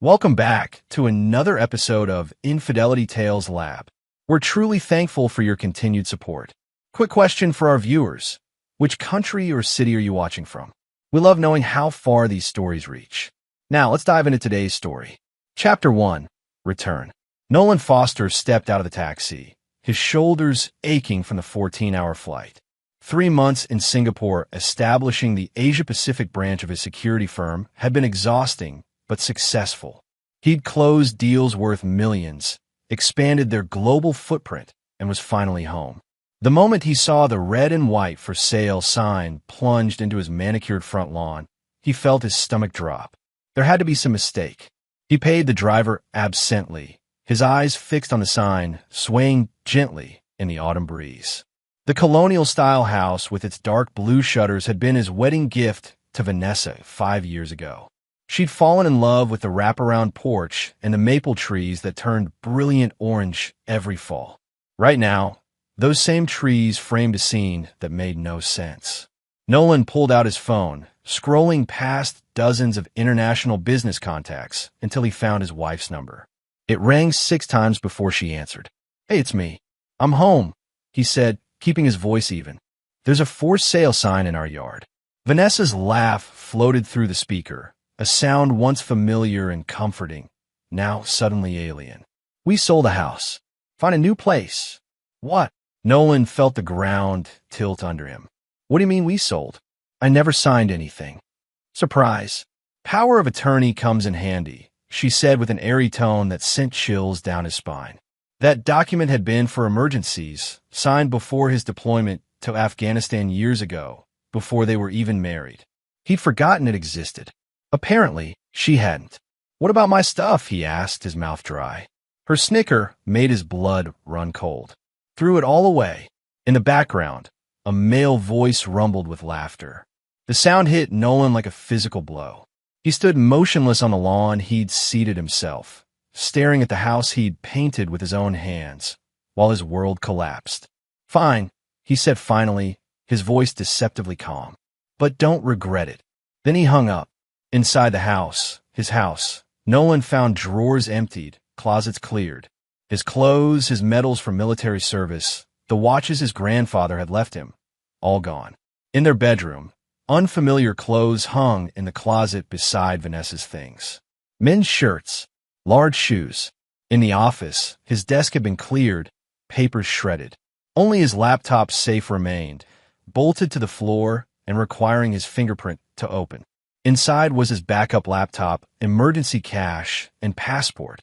Welcome back to another episode of Infidelity Tales Lab. We're truly thankful for your continued support. Quick question for our viewers. Which country or city are you watching from? We love knowing how far these stories reach. Now, let's dive into today's story. Chapter 1. Return. Nolan Foster stepped out of the taxi, his shoulders aching from the 14-hour flight. 3 months in Singapore establishing the Asia-Pacific branch of his security firm had been exhausting, but successful. He'd closed deals worth millions, expanded their global footprint, and was finally home. The moment he saw the red and white for sale sign plunged into his manicured front lawn, he felt his stomach drop. There had to be some mistake. He paid the driver absently, his eyes fixed on the sign, swaying gently in the autumn breeze. The colonial-style house with its dark blue shutters had been his wedding gift to Vanessa 5 years ago. She'd fallen in love with the wraparound porch and the maple trees that turned brilliant orange every fall. Right now, those same trees framed a scene that made no sense. Nolan pulled out his phone, scrolling past dozens of international business contacts until he found his wife's number. It rang 6 times before she answered. "Hey, it's me. I'm home," he said, keeping his voice even. "There's a for sale sign in our yard." Vanessa's laugh floated through the speaker, a sound once familiar and comforting, now suddenly alien. "We sold a house. Find a new place." "What?" Nolan felt the ground tilt under him. "What do you mean we sold? I never signed anything." "Surprise. Power of attorney comes in handy," she said with an airy tone that sent chills down his spine. That document had been for emergencies, signed before his deployment to Afghanistan years ago, before they were even married. He'd forgotten it existed. Apparently, she hadn't. "What about my stuff?" he asked, his mouth dry. Her snicker made his blood run cold. "Threw it all away." In the background, a male voice rumbled with laughter. The sound hit Nolan like a physical blow. He stood motionless on the lawn he'd seated himself, staring at the house he'd painted with his own hands, while his world collapsed. "Fine," he said finally, his voice deceptively calm. "But don't regret it." Then he hung up. Inside the house, his house, Nolan found drawers emptied, closets cleared. His clothes, his medals from military service, the watches his grandfather had left him, all gone. In their bedroom, unfamiliar clothes hung in the closet beside Vanessa's things. Men's shirts, large shoes. In the office, his desk had been cleared, papers shredded. Only his laptop safe remained, bolted to the floor and requiring his fingerprint to open. Inside was his backup laptop, emergency cash, and passport.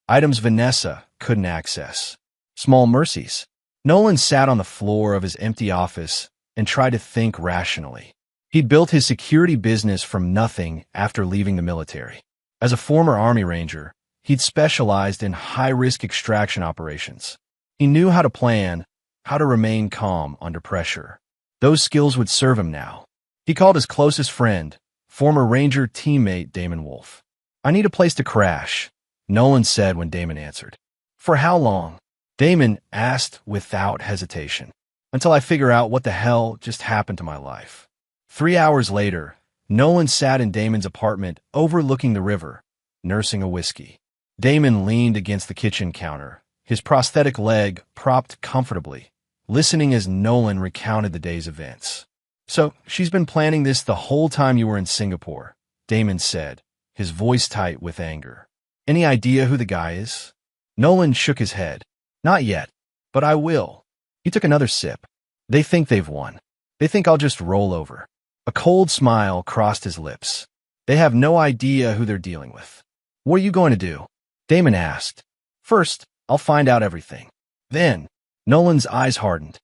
Items Vanessa couldn't access. Small mercies. Nolan sat on the floor of his empty office and tried to think rationally. He'd built his security business from nothing after leaving the military. As a former Army Ranger, he'd specialized in high-risk extraction operations. He knew how to plan, how to remain calm under pressure. Those skills would serve him now. He called his closest friend, former Ranger teammate Damon Wolf. "I need a place to crash," Nolan said when Damon answered. "For how long?" Damon asked without hesitation. "Until I figure out what the hell just happened to my life." 3 hours later, Nolan sat in Damon's apartment overlooking the river, nursing a whiskey. Damon leaned against the kitchen counter, his prosthetic leg propped comfortably, listening as Nolan recounted the day's events. "So, she's been planning this the whole time you were in Singapore," Damon said, his voice tight with anger. "Any idea who the guy is?" Nolan shook his head. "Not yet, but I will." He took another sip. "They think they've won. They think I'll just roll over." A cold smile crossed his lips. "They have no idea who they're dealing with." "What are you going to do?" Damon asked. "First, I'll find out everything. Then," Nolan's eyes hardened,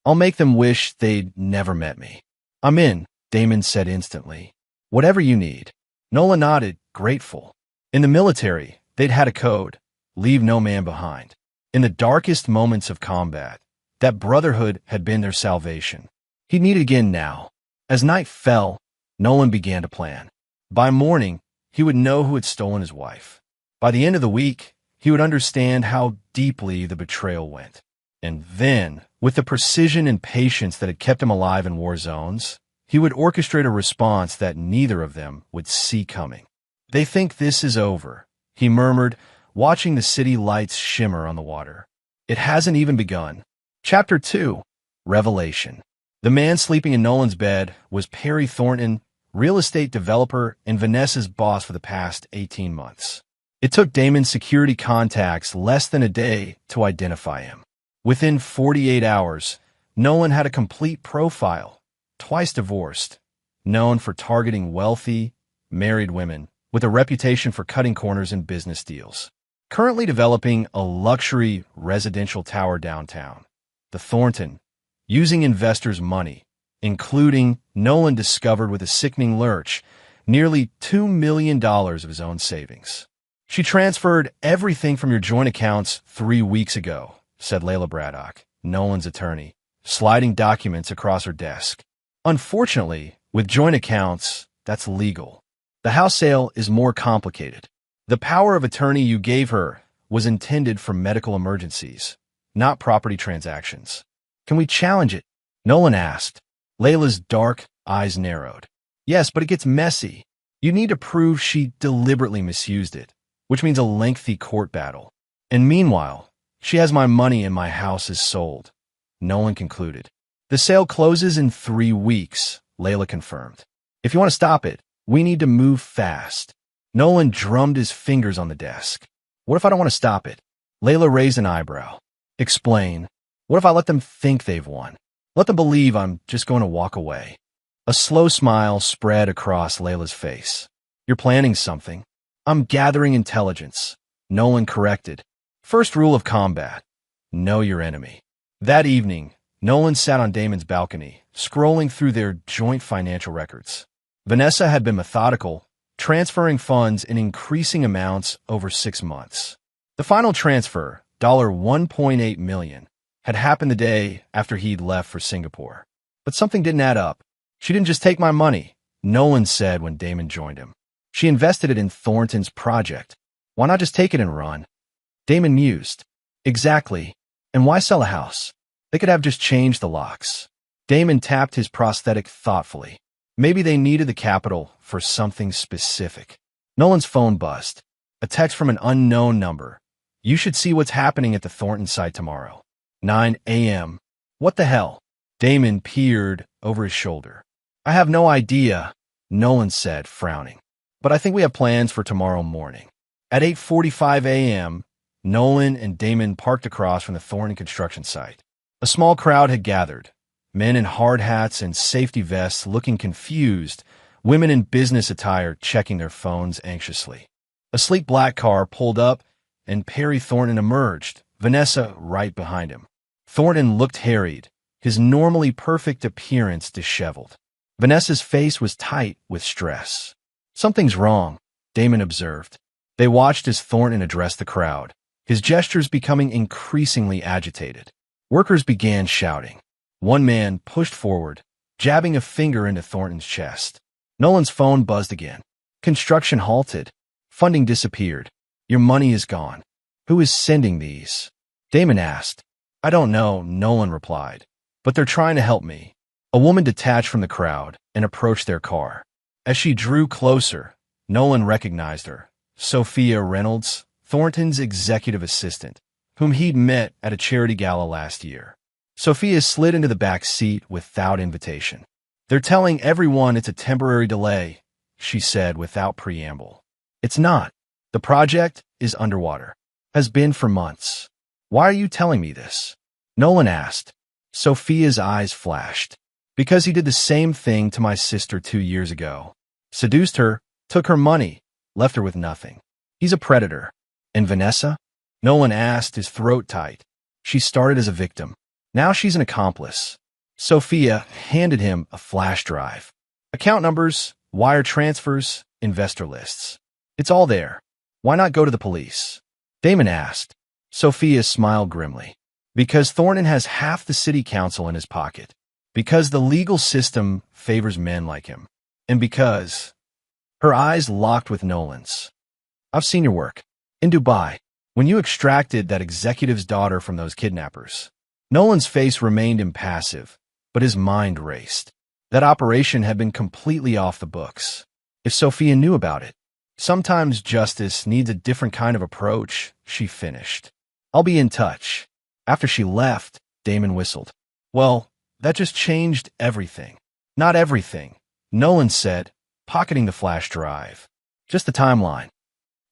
"I'll make them wish they'd never met me." "I'm in," Damon said instantly. "Whatever you need." Nolan nodded, grateful. In the military, they'd had a code: leave no man behind. In the darkest moments of combat, that brotherhood had been their salvation. He'd need it again now. As night fell, Nolan began to plan. By morning, he would know who had stolen his wife. By the end of the week, he would understand how deeply the betrayal went. And then, with the precision and patience that had kept him alive in war zones, he would orchestrate a response that neither of them would see coming. They think this is over, he murmured, watching the city lights shimmer on the water. It hasn't even begun. Chapter 2. Revelation. The man sleeping in Nolan's bed was Perry Thornton, real estate developer and Vanessa's boss for the past 18 months. It took Damon's security contacts less than a day to identify him. Within 48 hours, Nolan had a complete profile, twice divorced, known for targeting wealthy, married women, with a reputation for cutting corners in business deals. Currently developing a luxury residential tower downtown, the Thornton, using investors' money, including, Nolan discovered with a sickening lurch, nearly $2 million of his own savings. She transferred everything from your joint accounts 3 weeks ago, said Layla Braddock, Nolan's attorney, sliding documents across her desk. Unfortunately, with joint accounts, that's legal. The house sale is more complicated. The power of attorney you gave her was intended for medical emergencies, not property transactions. Can we challenge it? Nolan asked. Layla's dark eyes narrowed. Yes, but it gets messy. You need to prove she deliberately misused it, which means a lengthy court battle. And meanwhile, she has my money and my house is sold, Nolan concluded. The sale closes in 3 weeks, Layla confirmed. If you want to stop it, we need to move fast. Nolan drummed his fingers on the desk. What if I don't want to stop it? Layla raised an eyebrow. Explain. What if I let them think they've won? Let them believe I'm just going to walk away. A slow smile spread across Layla's face. You're planning something. I'm gathering intelligence, Nolan corrected. First rule of combat, know your enemy. That evening, Nolan sat on Damon's balcony, scrolling through their joint financial records. Vanessa had been methodical, transferring funds in increasing amounts over 6 months. The final transfer, $1.8 million, had happened the day after he'd left for Singapore. But something didn't add up. She didn't just take my money, Nolan said when Damon joined him. She invested it in Thornton's project. Why not just take it and run? Damon mused. Exactly. And why sell a house? They could have just changed the locks. Damon tapped his prosthetic thoughtfully. Maybe they needed the capital for something specific. Nolan's phone buzzed. A text from an unknown number. You should see what's happening at the Thornton site tomorrow. 9 a.m. What the hell? Damon peered over his shoulder. I have no idea, Nolan said, frowning. But I think we have plans for tomorrow morning. At 8:45 a.m., Nolan and Damon parked across from the Thornton construction site. A small crowd had gathered, men in hard hats and safety vests looking confused, women in business attire checking their phones anxiously. A sleek black car pulled up, and Perry Thornton emerged, Vanessa right behind him. Thornton looked harried, his normally perfect appearance disheveled. Vanessa's face was tight with stress. Something's wrong, Damon observed. They watched as Thornton addressed the crowd, his gestures becoming increasingly agitated. Workers began shouting. One man pushed forward, jabbing a finger into Thornton's chest. Nolan's phone buzzed again. Construction halted. Funding disappeared. Your money is gone. Who is sending these? Damon asked. I don't know, Nolan replied. But they're trying to help me. A woman detached from the crowd and approached their car. As she drew closer, Nolan recognized her. Sophia Reynolds, Thornton's executive assistant, whom he'd met at a charity gala last year. Sophia slid into the back seat without invitation. They're telling everyone it's a temporary delay, she said without preamble. It's not. The project is underwater. Has been for months. Why are you telling me this? Nolan asked. Sophia's eyes flashed. Because he did the same thing to my sister 2 years ago. Seduced her, took her money, left her with nothing. He's a predator. And Vanessa? Nolan asked, his throat tight. She started as a victim. Now she's an accomplice. Sophia handed him a flash drive. Account numbers, wire transfers, investor lists. It's all there. Why not go to the police? Damon asked. Sophia smiled grimly. Because Thornton has half the city council in his pocket. Because the legal system favors men like him. And because... Her eyes locked with Nolan's. I've seen your work. In Dubai, when you extracted that executive's daughter from those kidnappers. Nolan's face remained impassive, but his mind raced. That operation had been completely off the books. If Sophia knew about it, Sometimes justice needs a different kind of approach, she finished. I'll be in touch. After she left, Damon whistled. Well, that just changed everything. Not everything, Nolan said, pocketing the flash drive. Just the timeline.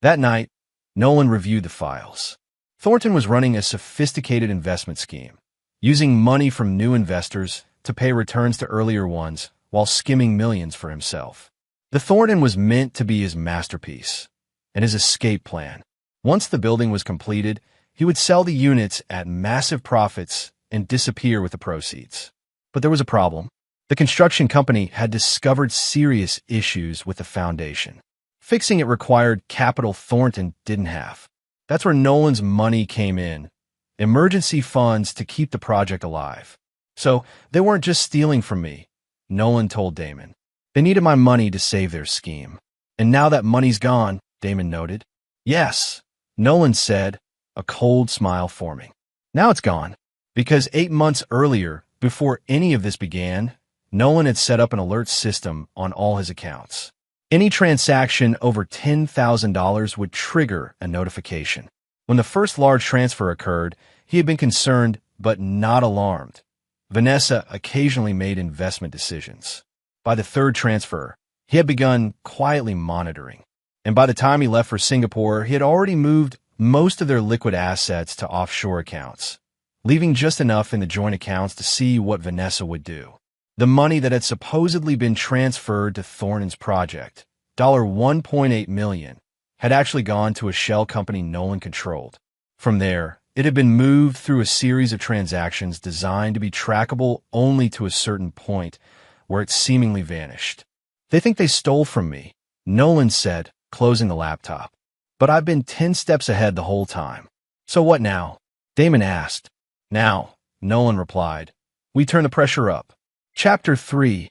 That night, Nolan reviewed the files. Thornton was running a sophisticated investment scheme, using money from new investors to pay returns to earlier ones while skimming millions for himself. The Thornton was meant to be his masterpiece and his escape plan. Once the building was completed, he would sell the units at massive profits and disappear with the proceeds. But there was a problem. The construction company had discovered serious issues with the foundation. Fixing it required capital Thornton didn't have. That's where Nolan's money came in. Emergency funds to keep the project alive. So they weren't just stealing from me, Nolan told Damon. They needed my money to save their scheme. And now that money's gone, Damon noted. Yes, Nolan said, a cold smile forming. Now it's gone. Because 8 months earlier, before any of this began, Nolan had set up an alert system on all his accounts. Any transaction over $10,000 would trigger a notification. When the first large transfer occurred, he had been concerned but not alarmed. Vanessa occasionally made investment decisions. By the third transfer, he had begun quietly monitoring. And by the time he left for Singapore, he had already moved most of their liquid assets to offshore accounts, leaving just enough in the joint accounts to see what Vanessa would do. The money that had supposedly been transferred to Thornton's project, $1.8 million, had actually gone to a shell company Nolan controlled. From there, it had been moved through a series of transactions designed to be trackable only to a certain point, where it seemingly vanished. They think they stole from me, Nolan said, closing the laptop. But I've been 10 steps ahead the whole time. So what now? Damon asked. Now, Nolan replied. We turn the pressure up. Chapter 3.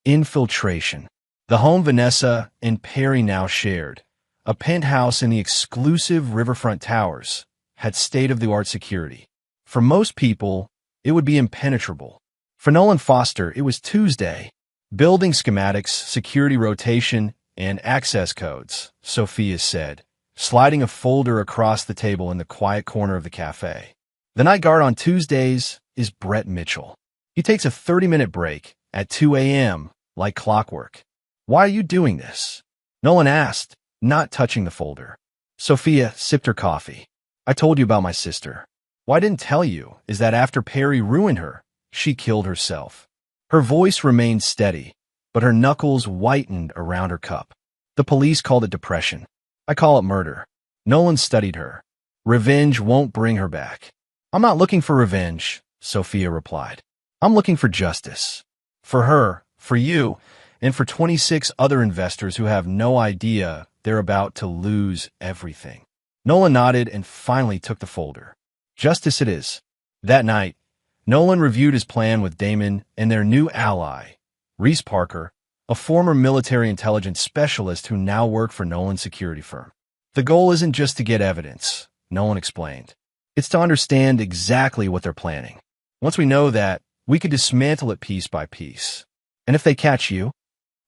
Infiltration. The home Vanessa and Perry now shared, a penthouse in the exclusive riverfront towers, had state-of-the-art security. For most people, it would be impenetrable. For Nolan Foster, it was Tuesday. Building schematics, security rotation, and access codes, Sophia said, sliding a folder across the table in the quiet corner of the cafe. The night guard on Tuesdays is BRUT Mitchell. He takes a 30-minute break at 2 a.m., like clockwork. Why are you doing this? Nolan asked, not touching the folder. Sophia sipped her coffee. I told you about my sister. What I didn't tell you is that after Perry ruined her, she killed herself. Her voice remained steady, but her knuckles whitened around her cup. The police called it depression. I call it murder. Nolan studied her. Revenge won't bring her back. I'm not looking for revenge, Sophia replied. I'm looking for justice. For her, for you, and for 26 other investors who have no idea they're about to lose everything. Nolan nodded and finally took the folder. Justice it is. That night, Nolan reviewed his plan with Damon and their new ally, Reese Parker, a former military intelligence specialist who now worked for Nolan's security firm. The goal isn't just to get evidence, Nolan explained. It's to understand exactly what they're planning. Once we know that, we could dismantle it piece by piece. And if they catch you?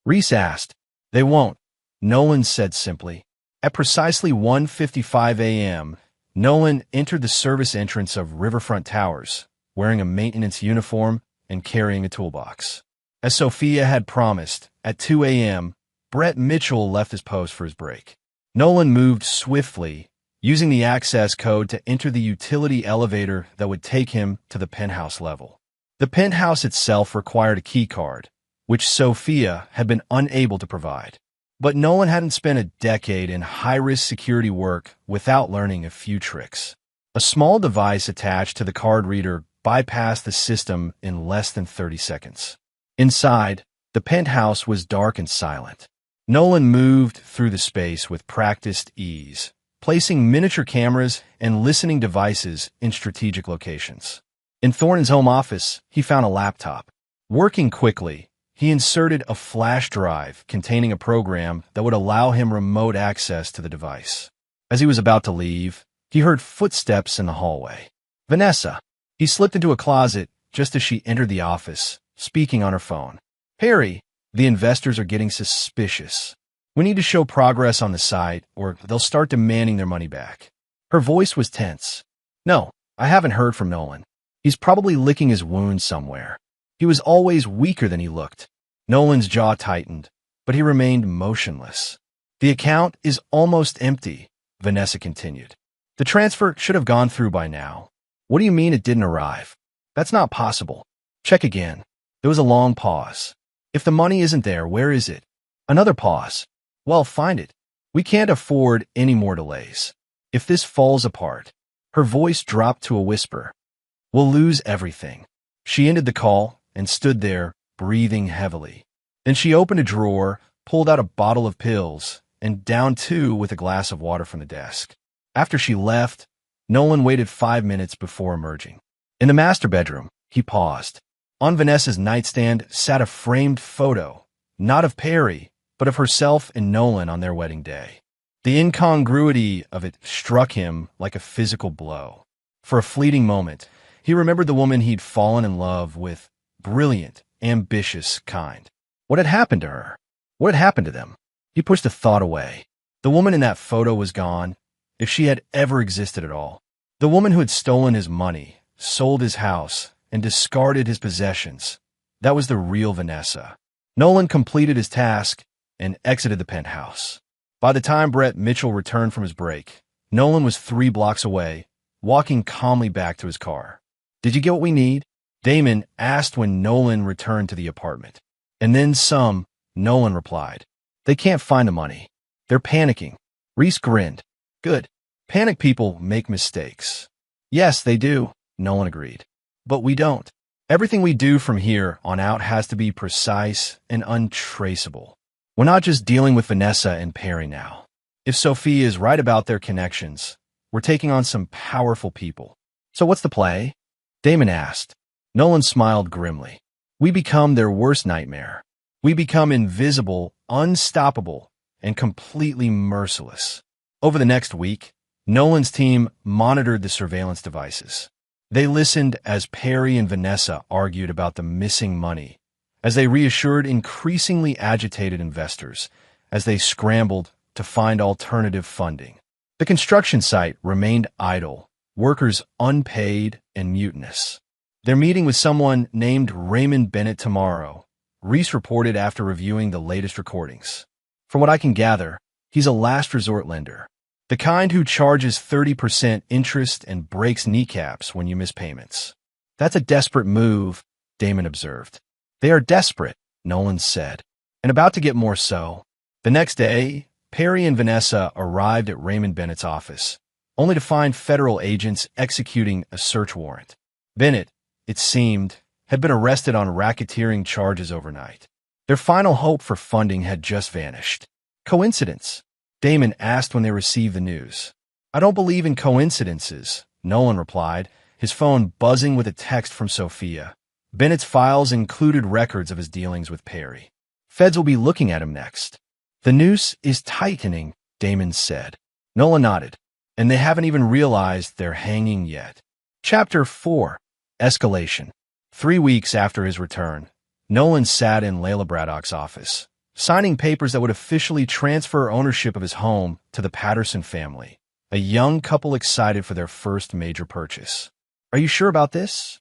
Reese asked. They won't, Nolan said simply. At precisely 1:55 a.m., Nolan entered the service entrance of Riverfront Towers, wearing a maintenance uniform and carrying a toolbox. As Sophia had promised, at 2 a.m., BRUT Mitchell left his post for his break. Nolan moved swiftly, using the access code to enter the utility elevator that would take him to the penthouse level. The penthouse itself required a key card, which Sophia had been unable to provide. But Nolan hadn't spent a decade in high-risk security work without learning a few tricks. A small device attached to the card reader bypassed the system in less than 30 seconds. Inside, the penthouse was dark and silent. Nolan moved through the space with practiced ease, placing miniature cameras and listening devices in strategic locations. In Thornton's home office, he found a laptop. Working quickly, he inserted a flash drive containing a program that would allow him remote access to the device. As he was about to leave, he heard footsteps in the hallway. Vanessa. He slipped into a closet just as she entered the office, speaking on her phone. Perry, the investors are getting suspicious. We need to show progress on the site, or they'll start demanding their money back. Her voice was tense. No, I haven't heard from Nolan. He's probably licking his wounds somewhere. He was always weaker than he looked. Nolan's jaw tightened, but he remained motionless. The account is almost empty, Vanessa continued. The transfer should have gone through by now. What do you mean it didn't arrive? That's not possible. Check again. There was a long pause. If the money isn't there, where is it? Another pause. Well, find it. We can't afford any more delays. If this falls apart, her voice dropped to a whisper. We'll lose everything. She ended the call and stood there, breathing heavily. Then she opened a drawer, pulled out a bottle of pills, and downed two with a glass of water from the desk. After she left, Nolan waited 5 minutes before emerging. In the master bedroom, he paused. On Vanessa's nightstand sat a framed photo, not of Perry, but of herself and Nolan on their wedding day. The incongruity of it struck him like a physical blow. For a fleeting moment, he remembered the woman he'd fallen in love with, brilliant, ambitious kind. What had happened to her? What had happened to them? He pushed the thought away. The woman in that photo was gone, if she had ever existed at all. The woman who had stolen his money, sold his house, and discarded his possessions. That was the real Vanessa. Nolan completed his task and exited the penthouse. By the time Brett Mitchell returned from his break, Nolan was 3 blocks away, walking calmly back to his car. Did you get what we need? Damon asked when Nolan returned to the apartment. And then some, Nolan replied. They can't find the money. They're panicking. Reese grinned. Good. Panic people make mistakes. Yes, they do, Nolan agreed. But we don't. Everything we do from here on out has to be precise and untraceable. We're not just dealing with Vanessa and Perry now. If Sophia is right about their connections, we're taking on some powerful people. So what's the play? Damon asked. Nolan smiled grimly. We become their worst nightmare. We become invisible, unstoppable, and completely merciless. Over the next week, Nolan's team monitored the surveillance devices. They listened as Perry and Vanessa argued about the missing money, as they reassured increasingly agitated investors, as they scrambled to find alternative funding. The construction site remained idle, workers unpaid and mutinous. They're meeting with someone named Raymond Bennett tomorrow, Reese reported after reviewing the latest recordings. From what I can gather, he's a last resort lender. The kind who charges 30% interest and breaks kneecaps when you miss payments. That's a desperate move, Damon observed. They are desperate, Nolan said, and about to get more so. The next day, Perry and Vanessa arrived at Raymond Bennett's office, only to find federal agents executing a search warrant. Bennett, it seemed, had been arrested on racketeering charges overnight. Their final hope for funding had just vanished. Coincidence? Damon asked when they received the news. I don't believe in coincidences, Nolan replied, his phone buzzing with a text from Sophia. Bennett's files included records of his dealings with Perry. Feds will be looking at him next. The noose is tightening, Damon said. Nolan nodded, and they haven't even realized they're hanging yet. Chapter 4. Escalation. 3 weeks after his return, Nolan sat in Layla Braddock's office, signing papers that would officially transfer ownership of his home to the Patterson family, a young couple excited for their first major purchase. Are you sure about this?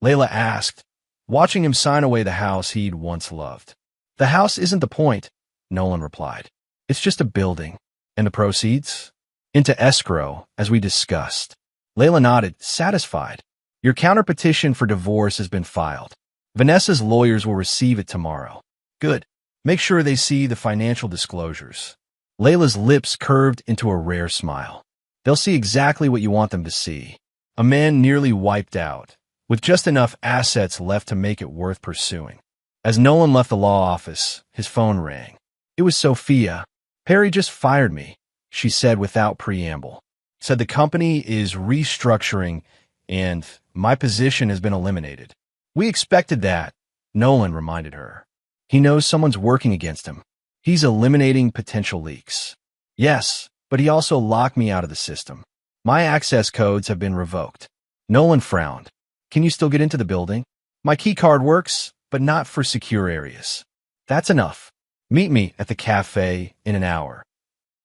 Layla asked, watching him sign away the house he'd once loved. The house isn't the point, Nolan replied. It's just a building. And the proceeds? Into escrow, as we discussed. Layla nodded, satisfied. Your counterpetition for divorce has been filed. Vanessa's lawyers will receive it tomorrow. Good. Make sure they see the financial disclosures. Layla's lips curved into a rare smile. They'll see exactly what you want them to see. A man nearly wiped out, with just enough assets left to make it worth pursuing. As Nolan left the law office, his phone rang. It was Sophia. Perry just fired me, she said without preamble. Said the company is restructuring and my position has been eliminated. We expected that, Nolan reminded her. He knows someone's working against him. He's eliminating potential leaks. Yes, but he also locked me out of the system. My access codes have been revoked. Nolan frowned. Can you still get into the building? My key card works, but not for secure areas. That's enough. Meet me at the cafe in an hour.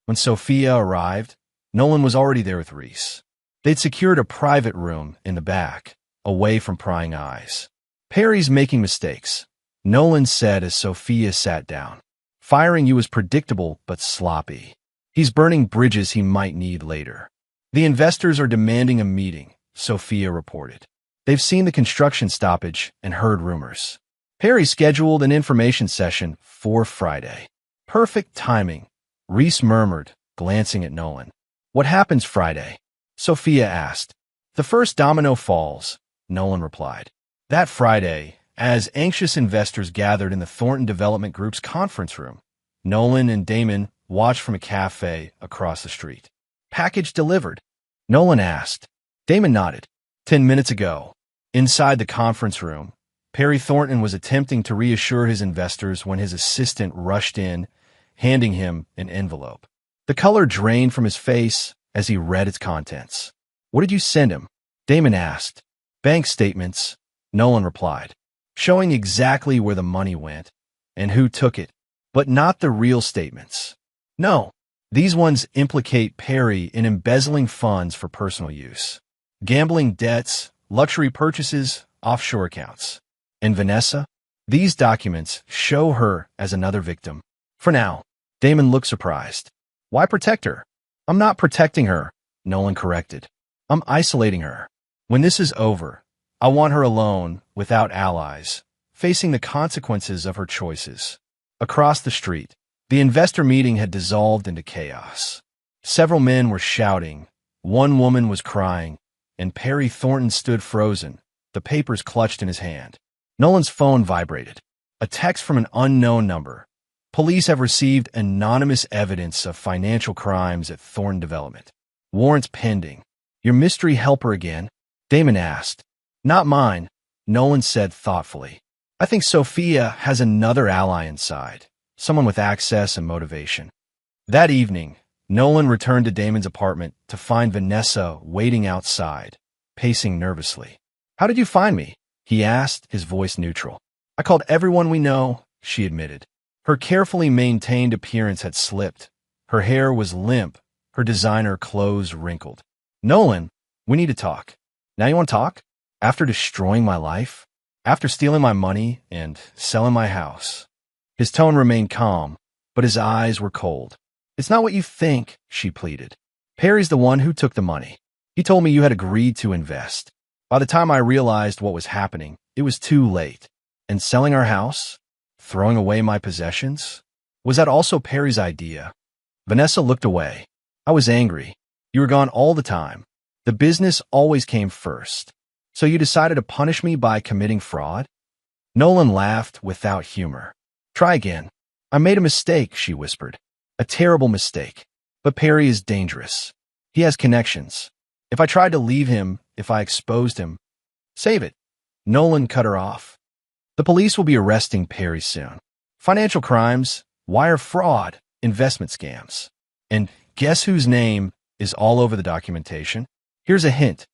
When Sophia arrived, Nolan was already there with Reese. They'd secured a private room in the back, away from prying eyes. Perry's making mistakes, Nolan said as Sophia sat down. Firing you was predictable but sloppy. He's burning bridges he might need later. The investors are demanding a meeting, Sophia reported. They've seen the construction stoppage and heard rumors. Perry scheduled an information session for Friday. Perfect timing, Reese murmured, glancing at Nolan. What happens Friday? Sophia asked. The first domino falls, Nolan replied. That Friday, as anxious investors gathered in the Thornton Development Group's conference room, Nolan and Damon watched from a cafe across the street. Package delivered? Nolan asked. Damon nodded. 10 minutes ago. Inside the conference room, Perry Thornton was attempting to reassure his investors when his assistant rushed in, handing him an envelope. The color drained from his face as he read its contents. What did you send him? Damon asked. Bank statements, Nolan replied, showing exactly where the money went and who took it, but not the real statements. No, these ones implicate Perry in embezzling funds for personal use. Gambling debts, luxury purchases, offshore accounts. And Vanessa? These documents show her as another victim. For now, Damon looked surprised. Why protect her? I'm not protecting her, Nolan corrected. I'm isolating her. When this is over, I want her alone, without allies, facing the consequences of her choices. Across the street, the investor meeting had dissolved into chaos. Several men were shouting, one woman was crying, and Perry Thornton stood frozen, the papers clutched in his hand. Nolan's phone vibrated. A text from an unknown number. Police have received anonymous evidence of financial crimes at Thornton Development. Warrants pending. Your mystery helper again? Damon asked. Not mine, Nolan said thoughtfully. I think Sophia has another ally inside, someone with access and motivation. That evening, Nolan returned to Damon's apartment to find Vanessa waiting outside, pacing nervously. How did you find me? He asked, his voice neutral. I called everyone we know, she admitted. Her carefully maintained appearance had slipped. Her hair was limp, her designer clothes wrinkled. Nolan, we need to talk. Now you want to talk? After destroying my life? After stealing my money and selling my house? His tone remained calm, but his eyes were cold. It's not what you think, she pleaded. Perry's the one who took the money. He told me you had agreed to invest. By the time I realized what was happening, it was too late. And selling our house? Throwing away my possessions? Was that also Perry's idea? Vanessa looked away. I was angry. You were gone all the time. The business always came first. So you decided to punish me by committing fraud? Nolan laughed without humor. Try again. I made a mistake, she whispered. A terrible mistake. But Perry is dangerous. He has connections. If I tried to leave him, if I exposed him, save it. Nolan cut her off. The police will be arresting Perry soon. Financial crimes, wire fraud, investment scams. And guess whose name is all over the documentation? Here's a hint.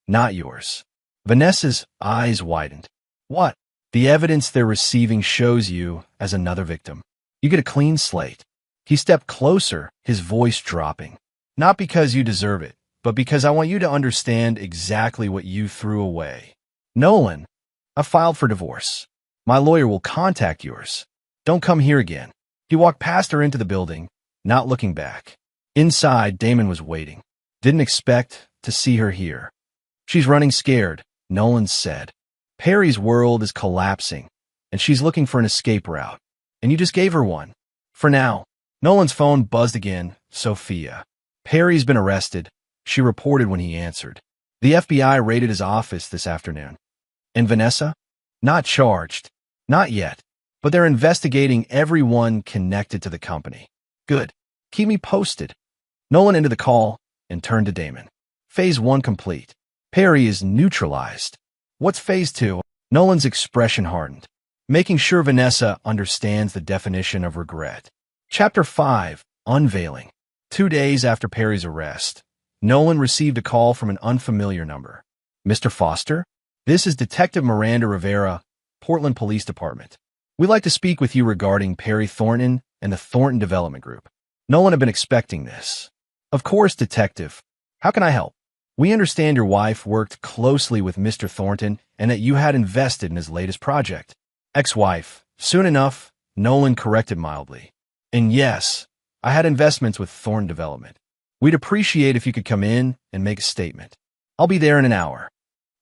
Not yours. Vanessa's eyes widened. What? The evidence they're receiving shows you as another victim. You get a clean slate. He stepped closer, his voice dropping. Not because you deserve it, but because I want you to understand exactly what you threw away. Nolan, I filed for divorce. My lawyer will contact yours. Don't come here again. He walked past her into the building, not looking back. Inside, Damon was waiting. Didn't expect to see her here. She's running scared, Nolan said. Perry's world is collapsing, and she's looking for an escape route. And you just gave her one. For now. Nolan's phone buzzed again. Sophia. Perry's been arrested, she reported when he answered. The FBI raided his office this afternoon. And Vanessa? Not charged. Not yet. But they're investigating everyone connected to the company. Good. Keep me posted. Nolan ended the call and turned to Damon. Phase 1 complete. Perry is neutralized. What's Phase 2? Nolan's expression hardened, making sure Vanessa understands the definition of regret. Chapter 5. Unveiling. 2 days after Perry's arrest, Nolan received a call from an unfamiliar number. Mr. Foster? This is Detective Miranda Rivera, Portland Police Department. We'd like to speak with you regarding Perry Thornton and the Thornton Development Group. Nolan had been expecting this. Of course, Detective. How can I help? We understand your wife worked closely with Mr. Thornton and that you had invested in his latest project. Ex-wife. Soon enough, Nolan corrected mildly. And yes, I had investments with Thornton Development. We'd appreciate if you could come in and make a statement. I'll be there in an hour.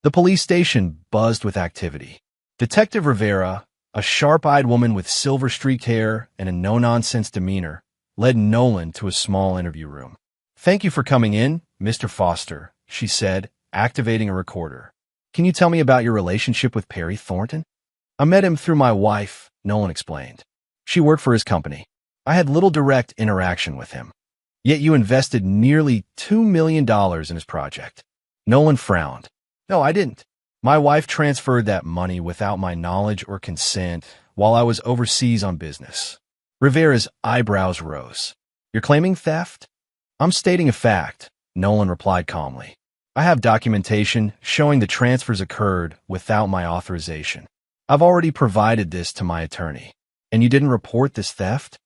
The police station buzzed with activity. Detective Rivera, a sharp-eyed woman with silver-streaked hair and a no-nonsense demeanor, led Nolan to a small interview room. "Thank you for coming in, Mr. Foster," she said, activating a recorder. "Can you tell me about your relationship with Perry Thornton?" "I met him through my wife," Nolan explained. "She worked for his company. I had little direct interaction with him. Yet you invested nearly $2 million in his project." Nolan frowned. "No, I didn't. My wife transferred that money without my knowledge or consent while I was overseas on business." Rivera's eyebrows rose. "You're claiming theft?" "I'm stating a fact," Nolan replied calmly. "I have documentation showing the transfers occurred without my authorization. I've already provided this to my attorney." "And you didn't report this theft?"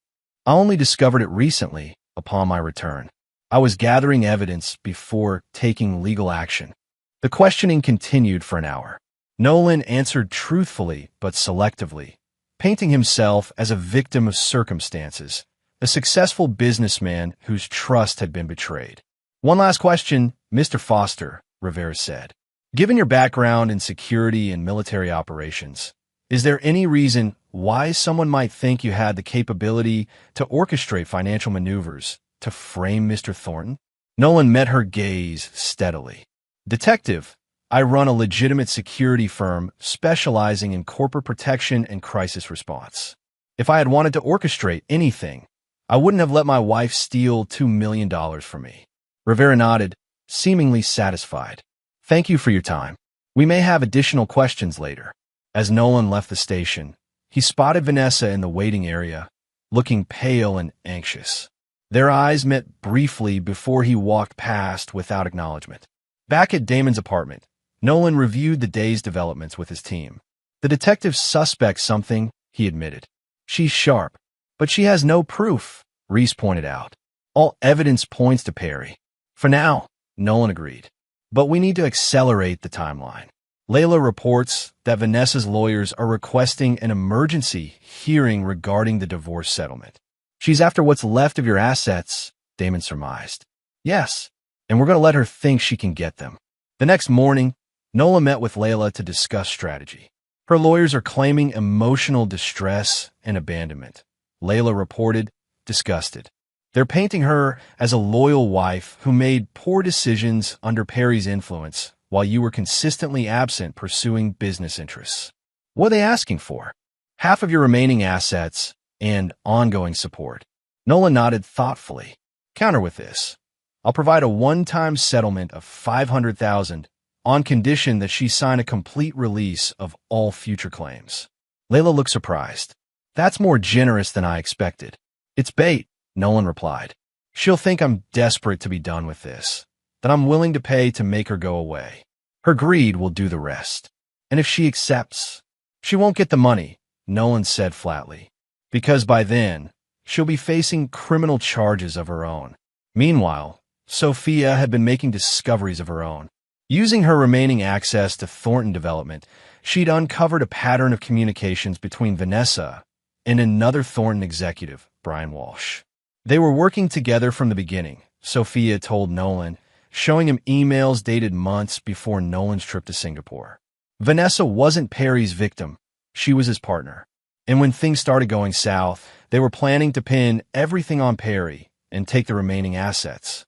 "I only discovered it recently, upon my return. I was gathering evidence before taking legal action." The questioning continued for an hour. Nolan answered truthfully but selectively, painting himself as a victim of circumstances, a successful businessman whose trust had been betrayed. "One last question, Mr. Foster," Rivera said. "Given your background in security and military operations, is there any reason why someone might think you had the capability to orchestrate financial maneuvers to frame Mr. Thornton?" Nolan met her gaze steadily. "Detective, I run a legitimate security firm specializing in corporate protection and crisis response. If I had wanted to orchestrate anything, I wouldn't have let my wife steal $2 million from me." Rivera nodded, seemingly satisfied. "Thank you for your time. We may have additional questions later." As Nolan left the station, he spotted Vanessa in the waiting area, looking pale and anxious. Their eyes met briefly before he walked past without acknowledgement. Back at Damon's apartment, Nolan reviewed the day's developments with his team. "The detective suspects something," he admitted. "She's sharp, but she has no proof," Reese pointed out. "All evidence points to Perry." "For now," Nolan agreed. "But we need to accelerate the timeline." Layla reports that Vanessa's lawyers are requesting an emergency hearing regarding the divorce settlement. "She's after what's left of your assets," Damon surmised. "Yes, and we're going to let her think she can get them." The next morning, Nola met with Layla to discuss strategy. Her lawyers are claiming emotional distress and abandonment, Layla reported, disgusted. "They're painting her as a loyal wife who made poor decisions under Perry's influence while you were consistently absent pursuing business interests." "What are they asking for?" "Half of your remaining assets and ongoing support." Nola nodded thoughtfully. "Counter with this. I'll provide a one-time settlement of $500,000 on condition that she sign a complete release of all future claims." Layla looked surprised. "That's more generous than I expected." "It's bait," Nolan replied. "She'll think I'm desperate to be done with this, that I'm willing to pay to make her go away. Her greed will do the rest. And if she accepts, she won't get the money," Nolan said flatly, "because by then, she'll be facing criminal charges of her own." Meanwhile, Sophia had been making discoveries of her own. Using her remaining access to Thornton Development, she'd uncovered a pattern of communications between Vanessa and another Thornton executive, Brian Walsh. They were working together from the beginning, Sophia told Nolan, showing him emails dated months before Nolan's trip to Singapore. Vanessa wasn't Perry's victim, she was his partner. And when things started going south, they were planning to pin everything on Perry and take the remaining assets.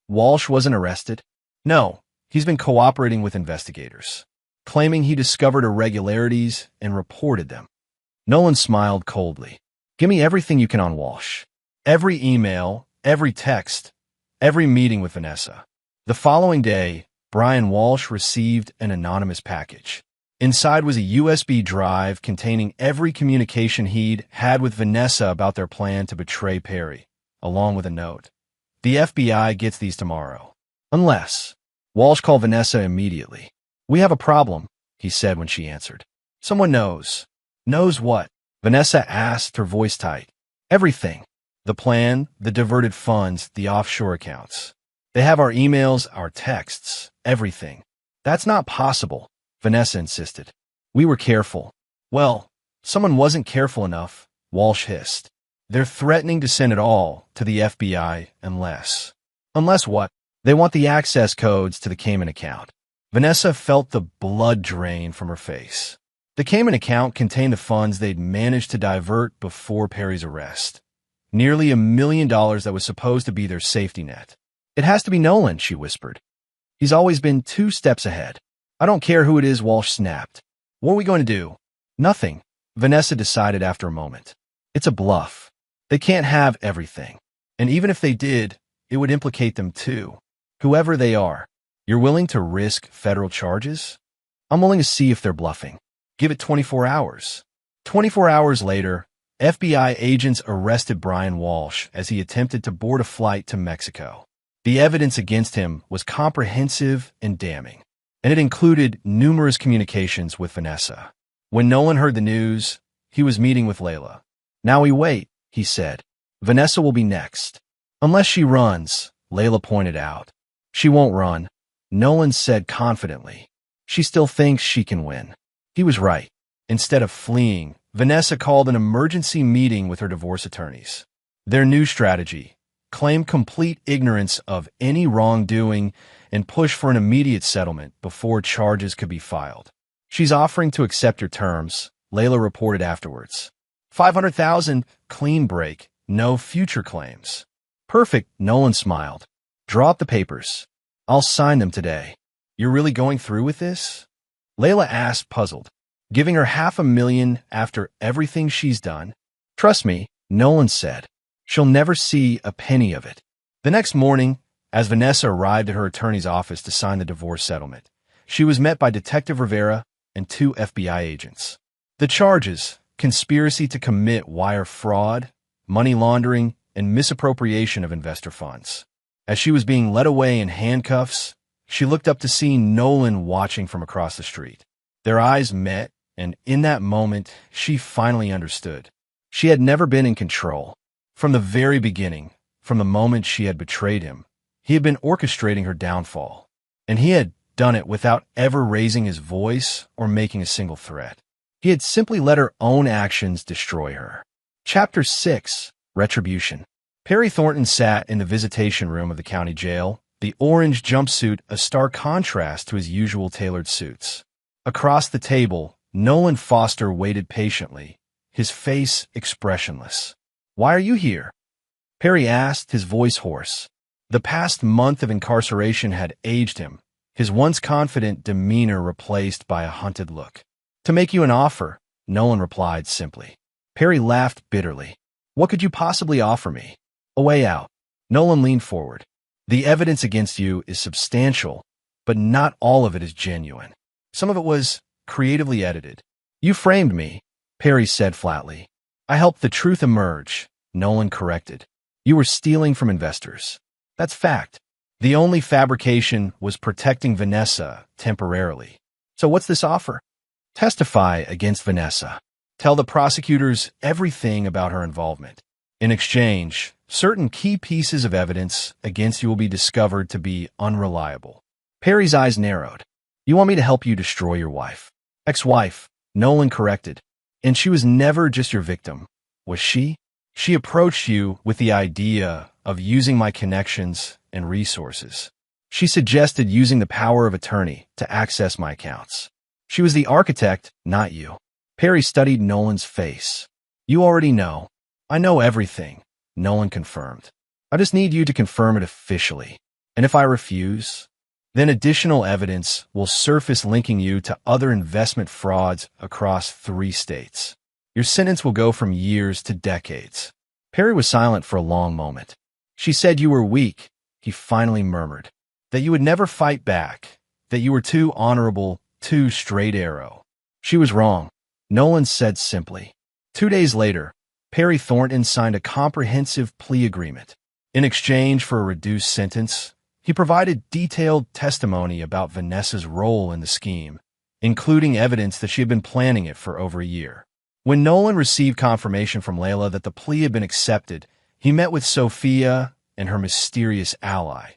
Walsh wasn't arrested. No, he's been cooperating with investigators, claiming he discovered irregularities and reported them. Nolan smiled coldly. "Give me everything you can on Walsh. Every email, every text, every meeting with Vanessa." The following day, Brian Walsh received an anonymous package. Inside was a USB drive containing every communication he'd had with Vanessa about their plan to betray Perry, along with a note. "The FBI gets these tomorrow. Unless..." Walsh called Vanessa immediately. "We have a problem," he said when she answered. "Someone knows." "Knows what?" Vanessa asked, her voice tight. Everything. The plan, the diverted funds, the offshore accounts. They have our emails, our texts, everything. That's not possible, Vanessa insisted. We were careful. Well, someone wasn't careful enough, Walsh hissed. They're threatening to send it all to the FBI unless... Unless what? They want the access codes to the Cayman account. Vanessa felt the blood drain from her face. The Cayman account contained the funds they'd managed to divert before Perry's arrest. Nearly $1 million that was supposed to be their safety net. It has to be Nolan, she whispered. He's always been 2 steps ahead. I don't care who it is, Walsh snapped. What are we going to do? Nothing, Vanessa decided after a moment. It's a bluff. They can't have everything. And even if they did, it would implicate them too. Whoever they are. You're willing to risk federal charges? I'm willing to see if they're bluffing. Give it 24 hours. 24 hours later, FBI agents arrested Brian Walsh as he attempted to board a flight to Mexico. The evidence against him was comprehensive and damning, and it included numerous communications with Vanessa. When Nolan heard the news, he was meeting with Layla. Now we wait, he said. Vanessa will be next. Unless she runs, Layla pointed out. She won't run, Nolan said confidently. She still thinks she can win. He was right. Instead of fleeing, Vanessa called an emergency meeting with her divorce attorneys. Their new strategy: claim complete ignorance of any wrongdoing and push for an immediate settlement before charges could be filed. She's offering to accept your terms, Layla reported afterwards. $500,000, clean break, no future claims. Perfect, Nolan smiled. Draw up the papers. I'll sign them today. You're really going through with this? Layla asked, puzzled. Giving her $500,000 after everything she's done? Trust me, Nolan said. She'll never see a penny of it. The next morning, as Vanessa arrived at her attorney's office to sign the divorce settlement, she was met by Detective Rivera and 2 FBI agents. The charges: conspiracy to commit wire fraud, money laundering, and misappropriation of investor funds. As she was being led away in handcuffs, she looked up to see Nolan watching from across the street. Their eyes met, and in that moment, she finally understood. She had never been in control. From the very beginning, from the moment she had betrayed him, he had been orchestrating her downfall, and he had done it without ever raising his voice or making a single threat. He had simply let her own actions destroy her. Chapter 6: Retribution. Perry Thornton sat in the visitation room of the county jail, the orange jumpsuit a stark contrast to his usual tailored suits. Across the table, Nolan Foster waited patiently, his face expressionless. Why are you here? Perry asked, his voice hoarse. The past month of incarceration had aged him, his once confident demeanor replaced by a hunted look. To make you an offer, Nolan replied simply. Perry laughed bitterly. What could you possibly offer me? A way out. Nolan leaned forward. The evidence against you is substantial, but not all of it is genuine. Some of it was creatively edited. You framed me, Perry said flatly. I helped the truth emerge, Nolan corrected. You were stealing from investors. That's fact. The only fabrication was protecting Vanessa temporarily. So what's this offer? Testify against Vanessa. Tell the prosecutors everything about her involvement. In exchange, certain key pieces of evidence against you will be discovered to be unreliable. Perry's eyes narrowed. You want me to help you destroy your wife? Ex-wife, Nolan corrected. And she was never just your victim, was she? She approached you with the idea of using my connections and resources. She suggested using the power of attorney to access my accounts. She was the architect, not you. Perry studied Nolan's face. You already know. I know everything, Nolan confirmed. I just need you to confirm it officially. And if I refuse, then additional evidence will surface linking you to other investment frauds across 3 states. Your sentence will go from years to decades. Perry was silent for a long moment. She said you were weak, he finally murmured. That you would never fight back. That you were too honorable, too straight arrow. She was wrong, Nolan said simply. 2 days later, Perry Thornton signed a comprehensive plea agreement. In exchange for a reduced sentence, he provided detailed testimony about Vanessa's role in the scheme, including evidence that she had been planning it for over a year. When Nolan received confirmation from Layla that the plea had been accepted, he met with Sophia and her mysterious ally,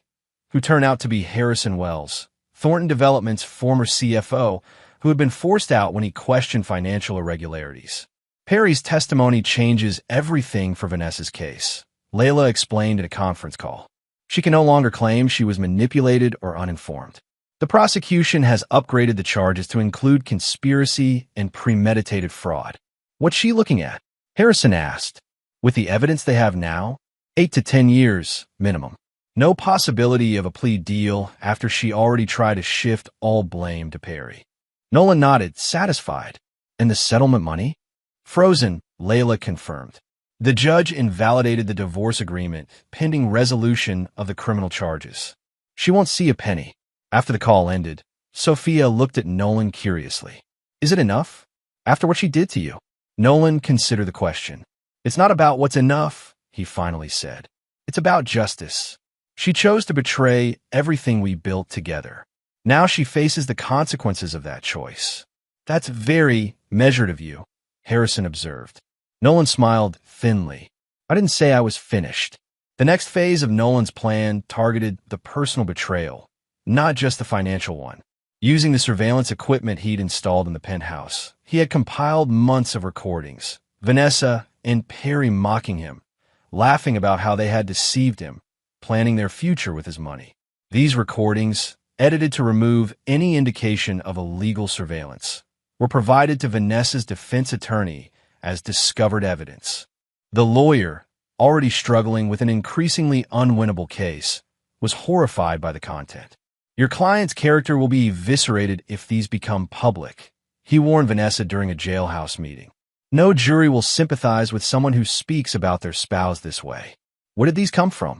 who turned out to be Harrison Wells, Thornton Development's former CFO, who had been forced out when he questioned financial irregularities. Perry's testimony changes everything for Vanessa's case, Layla explained in a conference call. She can no longer claim she was manipulated or uninformed. The prosecution has upgraded the charges to include conspiracy and premeditated fraud. What's she looking at? Harrison asked. With the evidence they have now, 8 to 10 years, minimum. No possibility of a plea deal after she already tried to shift all blame to Perry. Nolan nodded, satisfied. And the settlement money? Frozen, Layla confirmed. The judge invalidated the divorce agreement pending resolution of the criminal charges. She won't see a penny. After the call ended, Sophia looked at Nolan curiously. Is it enough? After what she did to you? Nolan considered the question. It's not about what's enough, he finally said. It's about justice. She chose to betray everything we built together. Now she faces the consequences of that choice. That's very measured of you, Harrison observed. Nolan smiled thinly. I didn't say I was finished. The next phase of Nolan's plan targeted the personal betrayal, not just the financial one. Using the surveillance equipment he'd installed in the penthouse, he had compiled months of recordings, Vanessa and Perry mocking him, laughing about how they had deceived him, planning their future with his money. These recordings, edited to remove any indication of illegal surveillance, were provided to Vanessa's defense attorney as discovered evidence. The lawyer, already struggling with an increasingly unwinnable case, was horrified by the content. Your client's character will be eviscerated if these become public, he warned Vanessa during a jailhouse meeting. No jury will sympathize with someone who speaks about their spouse this way. Where did these come from?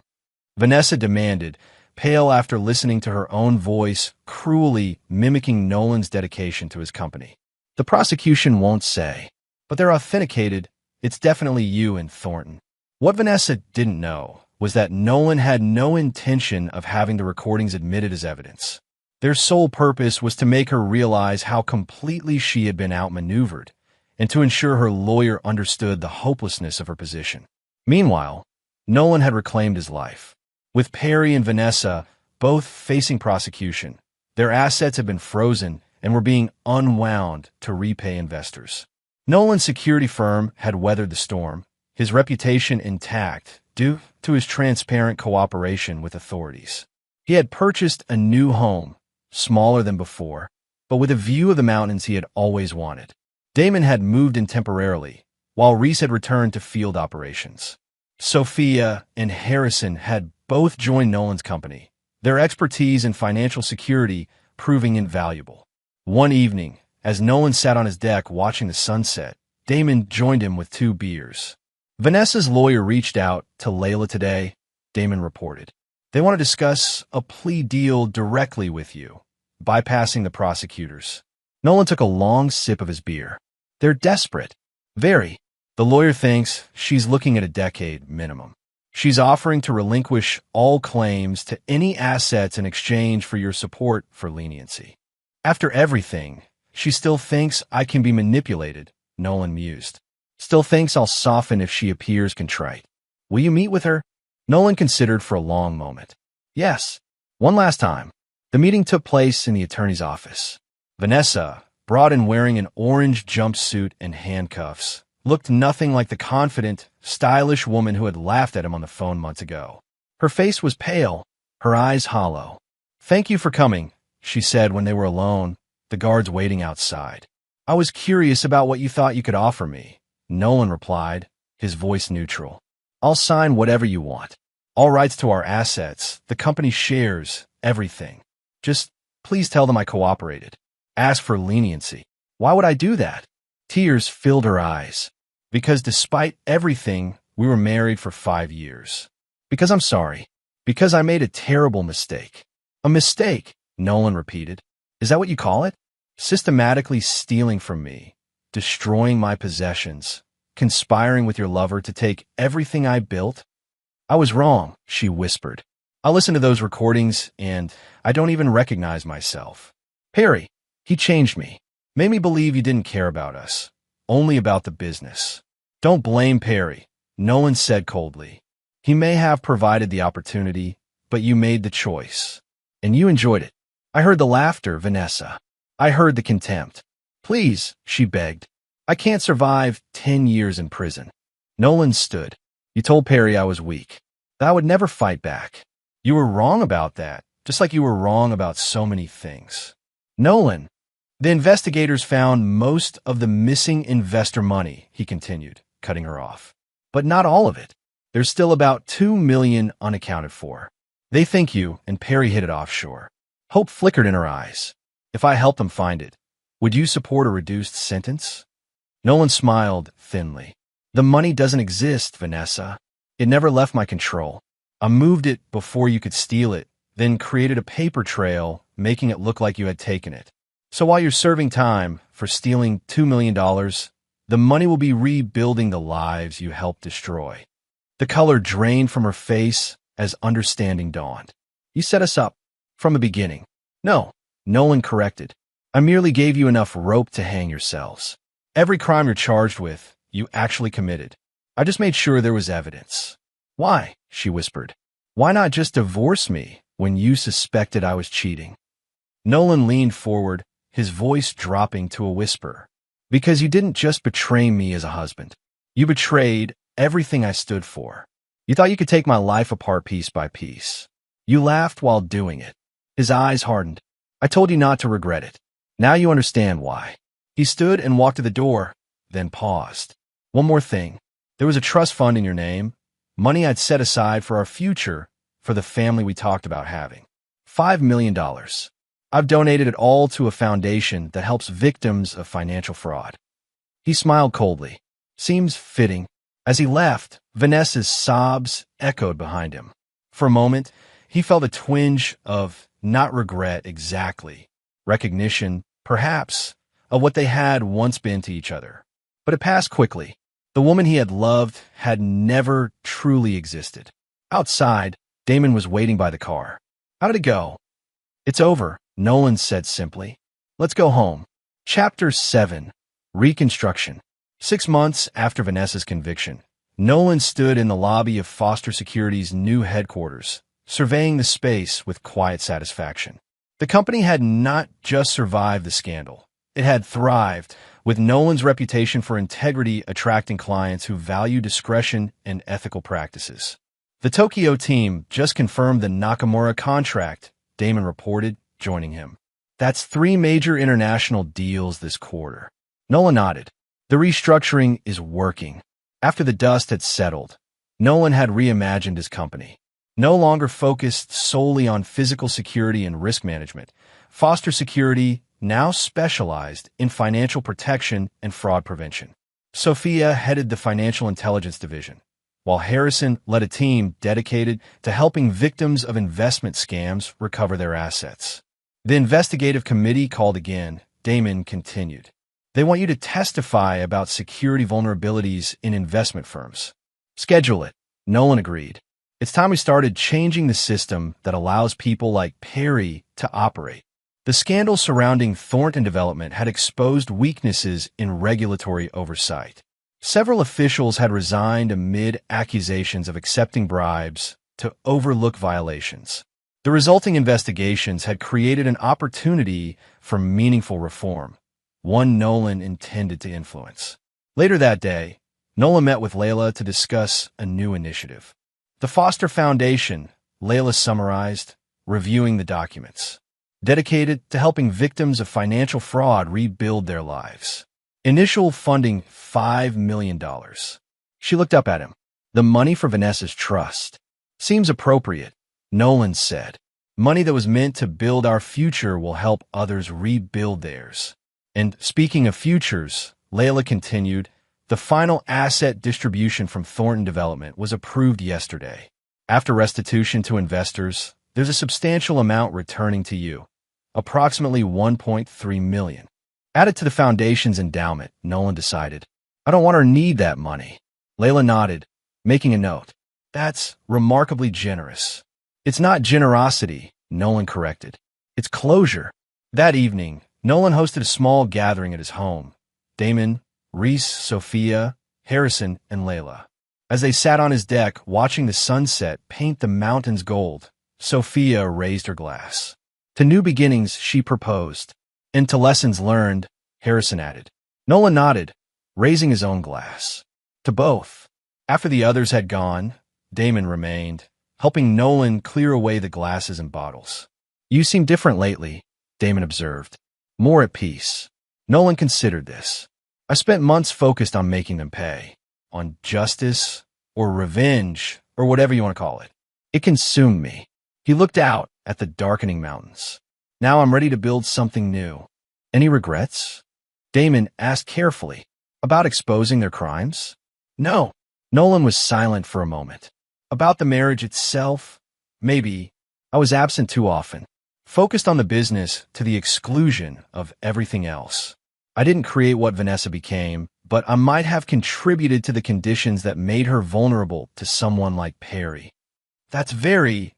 Vanessa demanded, pale after listening to her own voice cruelly mimicking Nolan's dedication to his company. The prosecution won't say, but they're authenticated. It's definitely you and Thornton. What Vanessa didn't know was that Nolan had no intention of having the recordings admitted as evidence. Their sole purpose was to make her realize how completely she had been outmaneuvered and to ensure her lawyer understood the hopelessness of her position. Meanwhile, Nolan had reclaimed his life. With Perry and Vanessa both facing prosecution, their assets had been frozen and were being unwound to repay investors. Nolan's security firm had weathered the storm, his reputation intact due to his transparent cooperation with authorities. He had purchased a new home, smaller than before, but with a view of the mountains he had always wanted. Damon had moved in temporarily, while Reese had returned to field operations. Sophia and Harrison had both joined Nolan's company, their expertise in financial security proving invaluable. One evening, as Nolan sat on his deck watching the sunset, Damon joined him with 2 beers. Vanessa's lawyer reached out to Layla today, Damon reported. They want to discuss a plea deal directly with you, bypassing the prosecutors. Nolan took a long sip of his beer. They're desperate. Very. The lawyer thinks she's looking at a decade minimum. She's offering to relinquish all claims to any assets in exchange for your support for leniency. After everything, she still thinks I can be manipulated, Nolan mused. Still thinks I'll soften if she appears contrite. Will you meet with her? Nolan considered for a long moment. Yes. One last time. The meeting took place in the attorney's office. Vanessa, brought in wearing an orange jumpsuit and handcuffs, looked nothing like the confident, stylish woman who had laughed at him on the phone months ago. Her face was pale, her eyes hollow. Thank you for coming, she said when they were alone, the guards waiting outside. I was curious about what you thought you could offer me, Nolan replied, his voice neutral. I'll sign whatever you want. All rights to our assets, the company shares, everything. Just please tell them I cooperated. Ask for leniency. Why would I do that? Tears filled her eyes. Because despite everything, we were married for 5 years. Because I'm sorry. Because I made a terrible mistake. A mistake, Nolan repeated. Is that what you call it? Systematically stealing from me, destroying my possessions, conspiring with your lover to take everything I built? I was wrong, she whispered. I listened to those recordings and I don't even recognize myself. Perry, he changed me, made me believe you didn't care about us. only about the business. Don't blame Perry, Nolan said coldly. He may have provided the opportunity, but you made the choice. And you enjoyed it. I heard the laughter, Vanessa. I heard the contempt. Please, she begged. I can't survive 10 years in prison. Nolan stood. You told Perry I was weak, that I would never fight back. You were wrong about that, just like you were wrong about so many things. Nolan, the investigators found most of the missing investor money, he continued, cutting her off. But not all of it. There's still about $2 million unaccounted for. They think you and Perry hid it offshore. Hope flickered in her eyes. If I help them find it, would you support a reduced sentence? Nolan smiled thinly. The money doesn't exist, Vanessa. It never left my control. I moved it before you could steal it, then created a paper trail, making it look like you had taken it. So while you're serving time for stealing $2 million, the money will be rebuilding the lives you helped destroy. The color drained from her face as understanding dawned. You set us up from the beginning. No, Nolan corrected. I merely gave you enough rope to hang yourselves. Every crime you're charged with, you actually committed. I just made sure there was evidence. Why? She whispered. Why not just divorce me when you suspected I was cheating? Nolan leaned forward, his voice dropping to a whisper. Because you didn't just betray me as a husband. You betrayed everything I stood for. You thought you could take my life apart piece by piece. You laughed while doing it. His eyes hardened. I told you not to regret it. Now you understand why. He stood and walked to the door, then paused. One more thing. There was a trust fund in your name, money I'd set aside for our future, for the family we talked about having. $5 million. I've donated it all to a foundation that helps victims of financial fraud. He smiled coldly. Seems fitting. As he left, Vanessa's sobs echoed behind him. For a moment, he felt a twinge of not regret exactly, recognition, perhaps, of what they had once been to each other. But it passed quickly. The woman he had loved had never truly existed. Outside, Damon was waiting by the car. How did it go? It's over, Nolan said simply. Let's go home. Chapter 7. Reconstruction. 6 months after Vanessa's conviction, Nolan stood in the lobby of Foster Security's new headquarters, surveying the space with quiet satisfaction. The company had not just survived the scandal. It had thrived, with Nolan's reputation for integrity attracting clients who value discretion and ethical practices. The Tokyo team just confirmed the Nakamura contract, Damon reported, joining him. That's 3 major international deals this quarter. Nolan nodded. The restructuring is working. After the dust had settled, Nolan had reimagined his company. No longer focused solely on physical security and risk management, Foster Security now specialized in financial protection and fraud prevention. Sophia headed the financial intelligence division, while Harrison led a team dedicated to helping victims of investment scams recover their assets. The investigative committee called again. Damon continued. They want you to testify about security vulnerabilities in investment firms. Schedule it. Nolan agreed. It's time we started changing the system that allows people like Perry to operate. The scandal surrounding Thornton Development had exposed weaknesses in regulatory oversight. Several officials had resigned amid accusations of accepting bribes to overlook violations. The resulting investigations had created an opportunity for meaningful reform, one Nolan intended to influence. Later that day, Nolan met with Layla to discuss a new initiative. The Foster Foundation, Layla summarized, reviewing the documents, dedicated to helping victims of financial fraud rebuild their lives. Initial funding $5 million. She looked up at him. The money for Vanessa's trust. Seems appropriate, Nolan said. Money that was meant to build our future will help others rebuild theirs. And speaking of futures, Layla continued, the final asset distribution from Thornton Development was approved yesterday. After restitution to investors, there's a substantial amount returning to you, approximately $1.3 million. Added to the foundation's endowment, Nolan decided. I don't want or need that money. Layla nodded, making a note. That's remarkably generous. It's not generosity, Nolan corrected. It's closure. That evening, Nolan hosted a small gathering at his home. Damon, Reese, Sophia, Harrison, and Layla. As they sat on his deck, watching the sunset paint the mountains gold, Sophia raised her glass. To new beginnings, she proposed. And to lessons learned, Harrison added. Nolan nodded, raising his own glass. To both. After the others had gone, Damon remained, helping Nolan clear away the glasses and bottles. You seem different lately, Damon observed. More at peace. Nolan considered this. I spent months focused on making them pay. On justice, or revenge, or whatever you want to call it. It consumed me. He looked out at the darkening mountains. Now I'm ready to build something new. Any regrets? Damon asked carefully. About exposing their crimes? No. Nolan was silent for a moment. About the marriage itself? Maybe. I was absent too often. Focused on the business to the exclusion of everything else. I didn't create what Vanessa became, but I might have contributed to the conditions that made her vulnerable to someone like Perry. That's very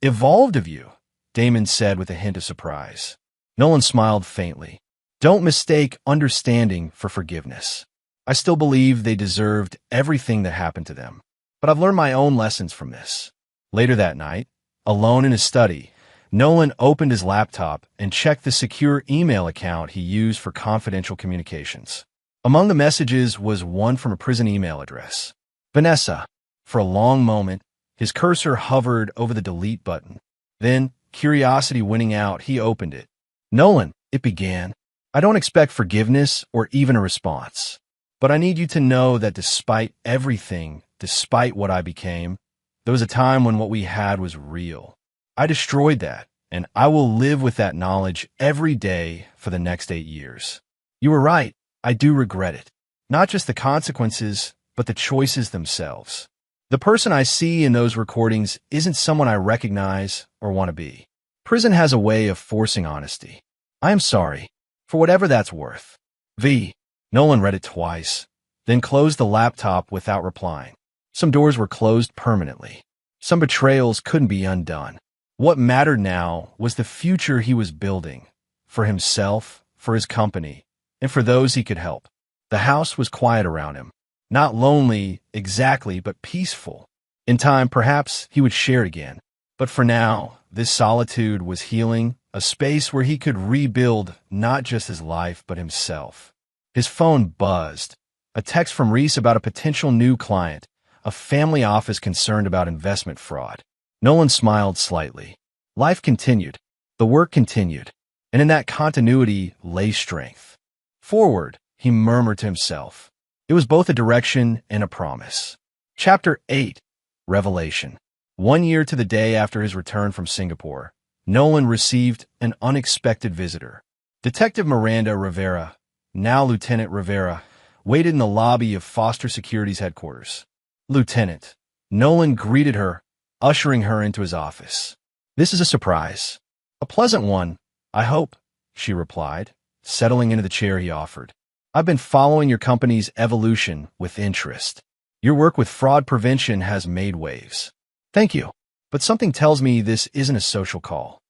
evolved of you, Damon said with a hint of surprise. Nolan smiled faintly. Don't mistake understanding for forgiveness. I still believe they deserved everything that happened to them, but I've learned my own lessons from this. Later that night, alone in his study, Nolan opened his laptop and checked the secure email account he used for confidential communications. Among the messages was one from a prison email address. Vanessa. For a long moment, his cursor hovered over the delete button. Then, curiosity winning out, he opened it. Nolan, it began. I don't expect forgiveness or even a response. But I need you to know that despite everything, despite what I became, there was a time when what we had was real. I destroyed that, and I will live with that knowledge every day for the next 8 years. You were right. I do regret it. Not just the consequences, but the choices themselves. The person I see in those recordings isn't someone I recognize or want to be. Prison has a way of forcing honesty. I am sorry, for whatever that's worth. V. Nolan read it twice, then closed the laptop without replying. Some doors were closed permanently. Some betrayals couldn't be undone. What mattered now was the future he was building, for himself, for his company, and for those he could help. The house was quiet around him. Not lonely, exactly, but peaceful. In time, perhaps he would share again. But for now, this solitude was healing, a space where he could rebuild not just his life, but himself. His phone buzzed. A text from Reese about a potential new client, a family office concerned about investment fraud. Nolan smiled slightly. Life continued. The work continued. And in that continuity lay strength. Forward, he murmured to himself. It was both a direction and a promise. Chapter 8. Revelation. 1 year to the day after his return from Singapore, Nolan received an unexpected visitor. Detective Miranda Rivera, now Lieutenant Rivera, waited in the lobby of Foster Security's headquarters. Lieutenant. Nolan greeted her, ushering her into his office. This is a surprise. A pleasant one, I hope, she replied, settling into the chair he offered. I've been following your company's evolution with interest. Your work with fraud prevention has made waves. Thank you, but something tells me this isn't a social call.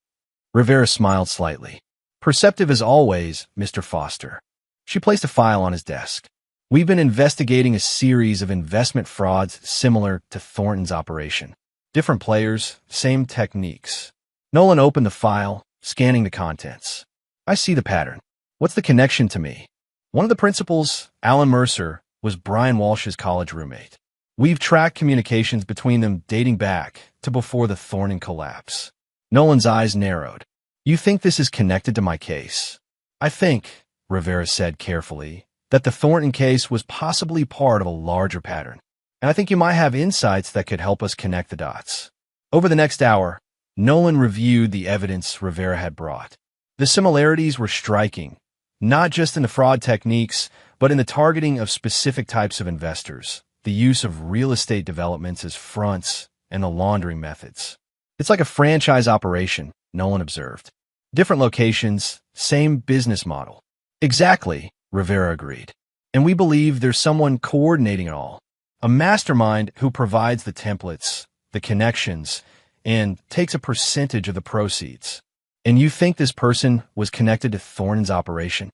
Rivera smiled slightly. Perceptive as always, Mr. Foster. She placed a file on his desk. We've been investigating a series of investment frauds similar to Thornton's operation. Different players, same techniques. Nolan opened the file, scanning the contents. I see the pattern. What's the connection to me? One of the principals, Alan Mercer, was Brian Walsh's college roommate. We've tracked communications between them dating back to before the Thornton collapse. Nolan's eyes narrowed. You think this is connected to my case? I think, Rivera said carefully, that the Thornton case was possibly part of a larger pattern. And I think you might have insights that could help us connect the dots. Over the next hour, Nolan reviewed the evidence Rivera had brought. The similarities were striking, not just in the fraud techniques, but in the targeting of specific types of investors, the use of real estate developments as fronts, and the laundering methods. It's like a franchise operation, Nolan observed. Different locations, same business model. Exactly, Rivera agreed. And we believe there's someone coordinating it all. A mastermind who provides the templates, the connections, and takes a percentage of the proceeds. And you think this person was connected to Thornton's operation?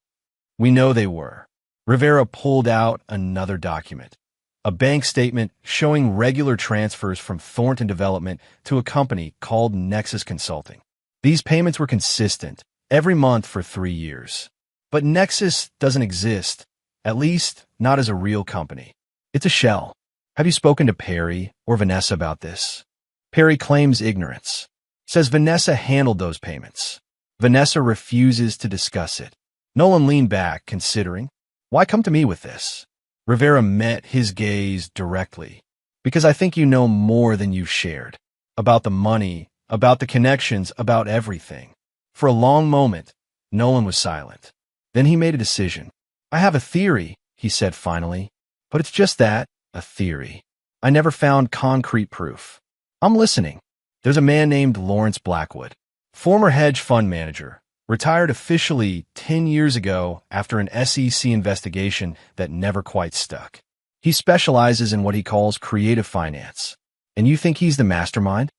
We know they were. Rivera pulled out another document, a bank statement showing regular transfers from Thornton Development to a company called Nexus Consulting. These payments were consistent, every month for 3 years. But Nexus doesn't exist, at least not as a real company. It's a shell. Have you spoken to Perry or Vanessa about this? Perry claims ignorance, says Vanessa handled those payments. Vanessa refuses to discuss it. Nolan leaned back, considering, why come to me with this? Rivera met his gaze directly. Because I think you know more than you've shared. About the money, about the connections, about everything. For a long moment, Nolan was silent. Then he made a decision. I have a theory, he said finally. But it's just that, a theory. I never found concrete proof. I'm listening. There's a man named Lawrence Blackwood, former hedge fund manager, retired officially 10 years ago after an SEC investigation that never quite stuck. He specializes in what he calls creative finance. And you think he's the mastermind?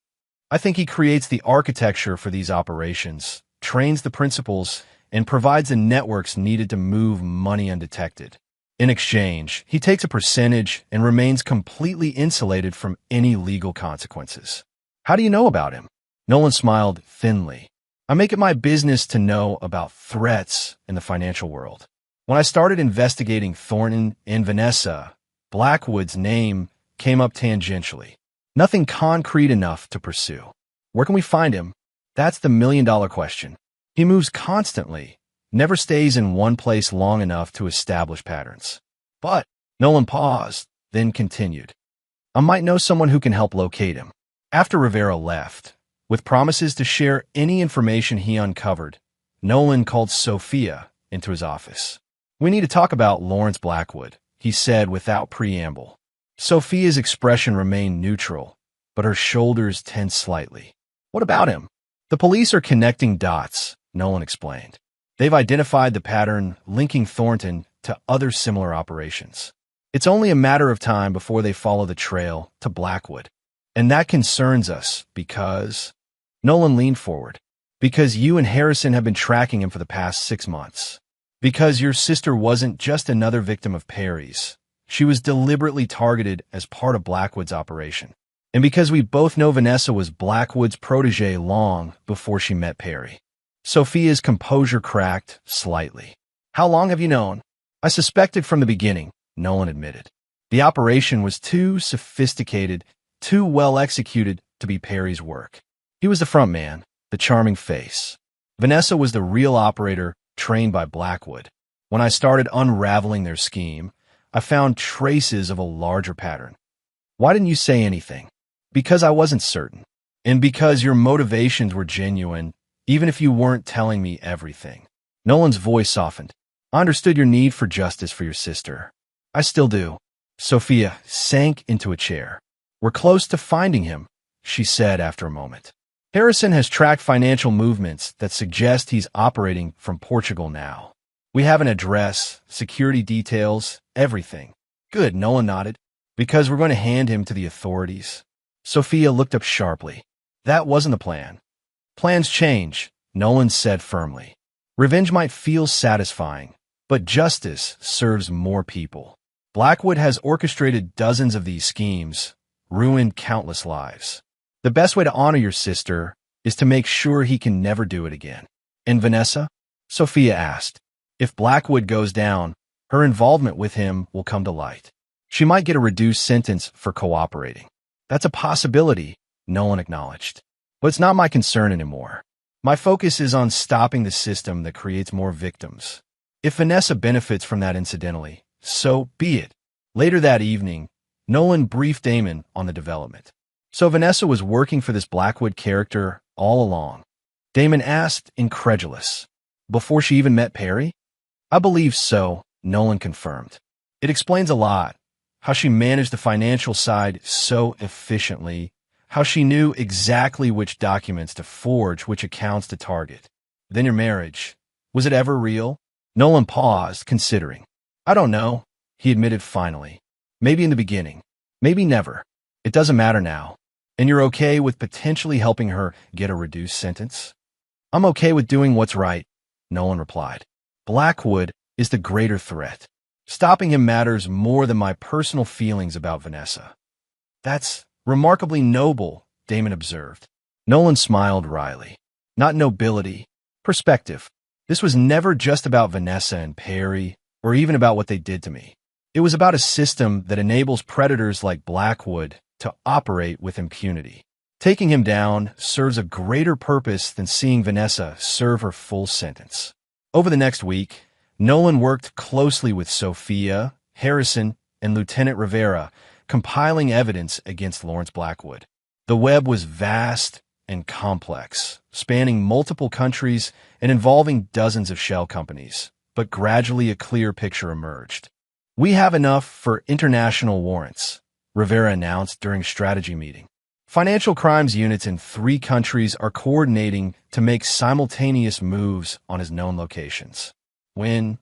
I think he creates the architecture for these operations, trains the principals, and provides the networks needed to move money undetected. In exchange, he takes a percentage and remains completely insulated from any legal consequences. How do you know about him? Nolan smiled thinly. I make it my business to know about threats in the financial world. When I started investigating Thornton and Vanessa, Blackwood's name came up tangentially. Nothing concrete enough to pursue. Where can we find him? That's the million-dollar question. He moves constantly, never stays in one place long enough to establish patterns. But Nolan paused, then continued. I might know someone who can help locate him. After Rivera left, with promises to share any information he uncovered, Nolan called Sophia into his office. We need to talk about Lawrence Blackwood, he said without preamble. Sophia's expression remained neutral, but her shoulders tensed slightly. What about him? The police are connecting dots, Nolan explained. They've identified the pattern linking Thornton to other similar operations. It's only a matter of time before they follow the trail to Blackwood. And that concerns us because... Nolan leaned forward. Because you and Harrison have been tracking him for the past 6 months. Because your sister wasn't just another victim of Perry's. She was deliberately targeted as part of Blackwood's operation. And because we both know Vanessa was Blackwood's protege long before she met Perry. Sophia's composure cracked slightly. How long have you known? I suspected from the beginning, Nolan admitted. The operation was too sophisticated, too well executed to be Perry's work. He was the front man, the charming face. Vanessa was the real operator trained by Blackwood. When I started unraveling their scheme, I found traces of a larger pattern. Why didn't you say anything? Because I wasn't certain. And because your motivations were genuine, even if you weren't telling me everything. Nolan's voice softened. I understood your need for justice for your sister. I still do. Sophia sank into a chair. We're close to finding him, she said after a moment. Harrison has tracked financial movements that suggest he's operating from Portugal now. We have an address, security details, everything. Good, Nolan nodded. Because we're going to hand him to the authorities. Sophia looked up sharply. That wasn't the plan. Plans change, Nolan said firmly. Revenge might feel satisfying, but justice serves more people. Blackwood has orchestrated dozens of these schemes, ruined countless lives. The best way to honor your sister is to make sure he can never do it again. And Vanessa? Sophia asked. If Blackwood goes down, her involvement with him will come to light. She might get a reduced sentence for cooperating. That's a possibility, Nolan acknowledged. But it's not my concern anymore. My focus is on stopping the system that creates more victims. If Vanessa benefits from that incidentally, so be it. Later that evening, Nolan briefed Damon on the development. So Vanessa was working for this Blackwood character all along. Damon asked, incredulous. Before she even met Perry? I believe so, Nolan confirmed. It explains a lot. How she managed the financial side so efficiently. How she knew exactly which documents to forge, which accounts to target. Then your marriage. Was it ever real? Nolan paused, considering. I don't know, he admitted finally. Maybe in the beginning. Maybe never. It doesn't matter now. And you're okay with potentially helping her get a reduced sentence? I'm okay with doing what's right, Nolan replied. Blackwood is the greater threat. Stopping him matters more than my personal feelings about Vanessa. That's remarkably noble, Damon observed. Nolan smiled wryly. Not nobility, perspective. This was never just about Vanessa and Perry, or even about what they did to me. It was about a system that enables predators like Blackwood to operate with impunity. Taking him down serves a greater purpose than seeing Vanessa serve her full sentence. Over the next week, Nolan worked closely with Sophia, Harrison, and Lieutenant Rivera, compiling evidence against Lawrence Blackwood. The web was vast and complex, spanning multiple countries and involving dozens of shell companies, but gradually a clear picture emerged. "We have enough for international warrants," Rivera announced during a strategy meeting. Financial crimes units in 3 countries are coordinating to make simultaneous moves on his known locations. When?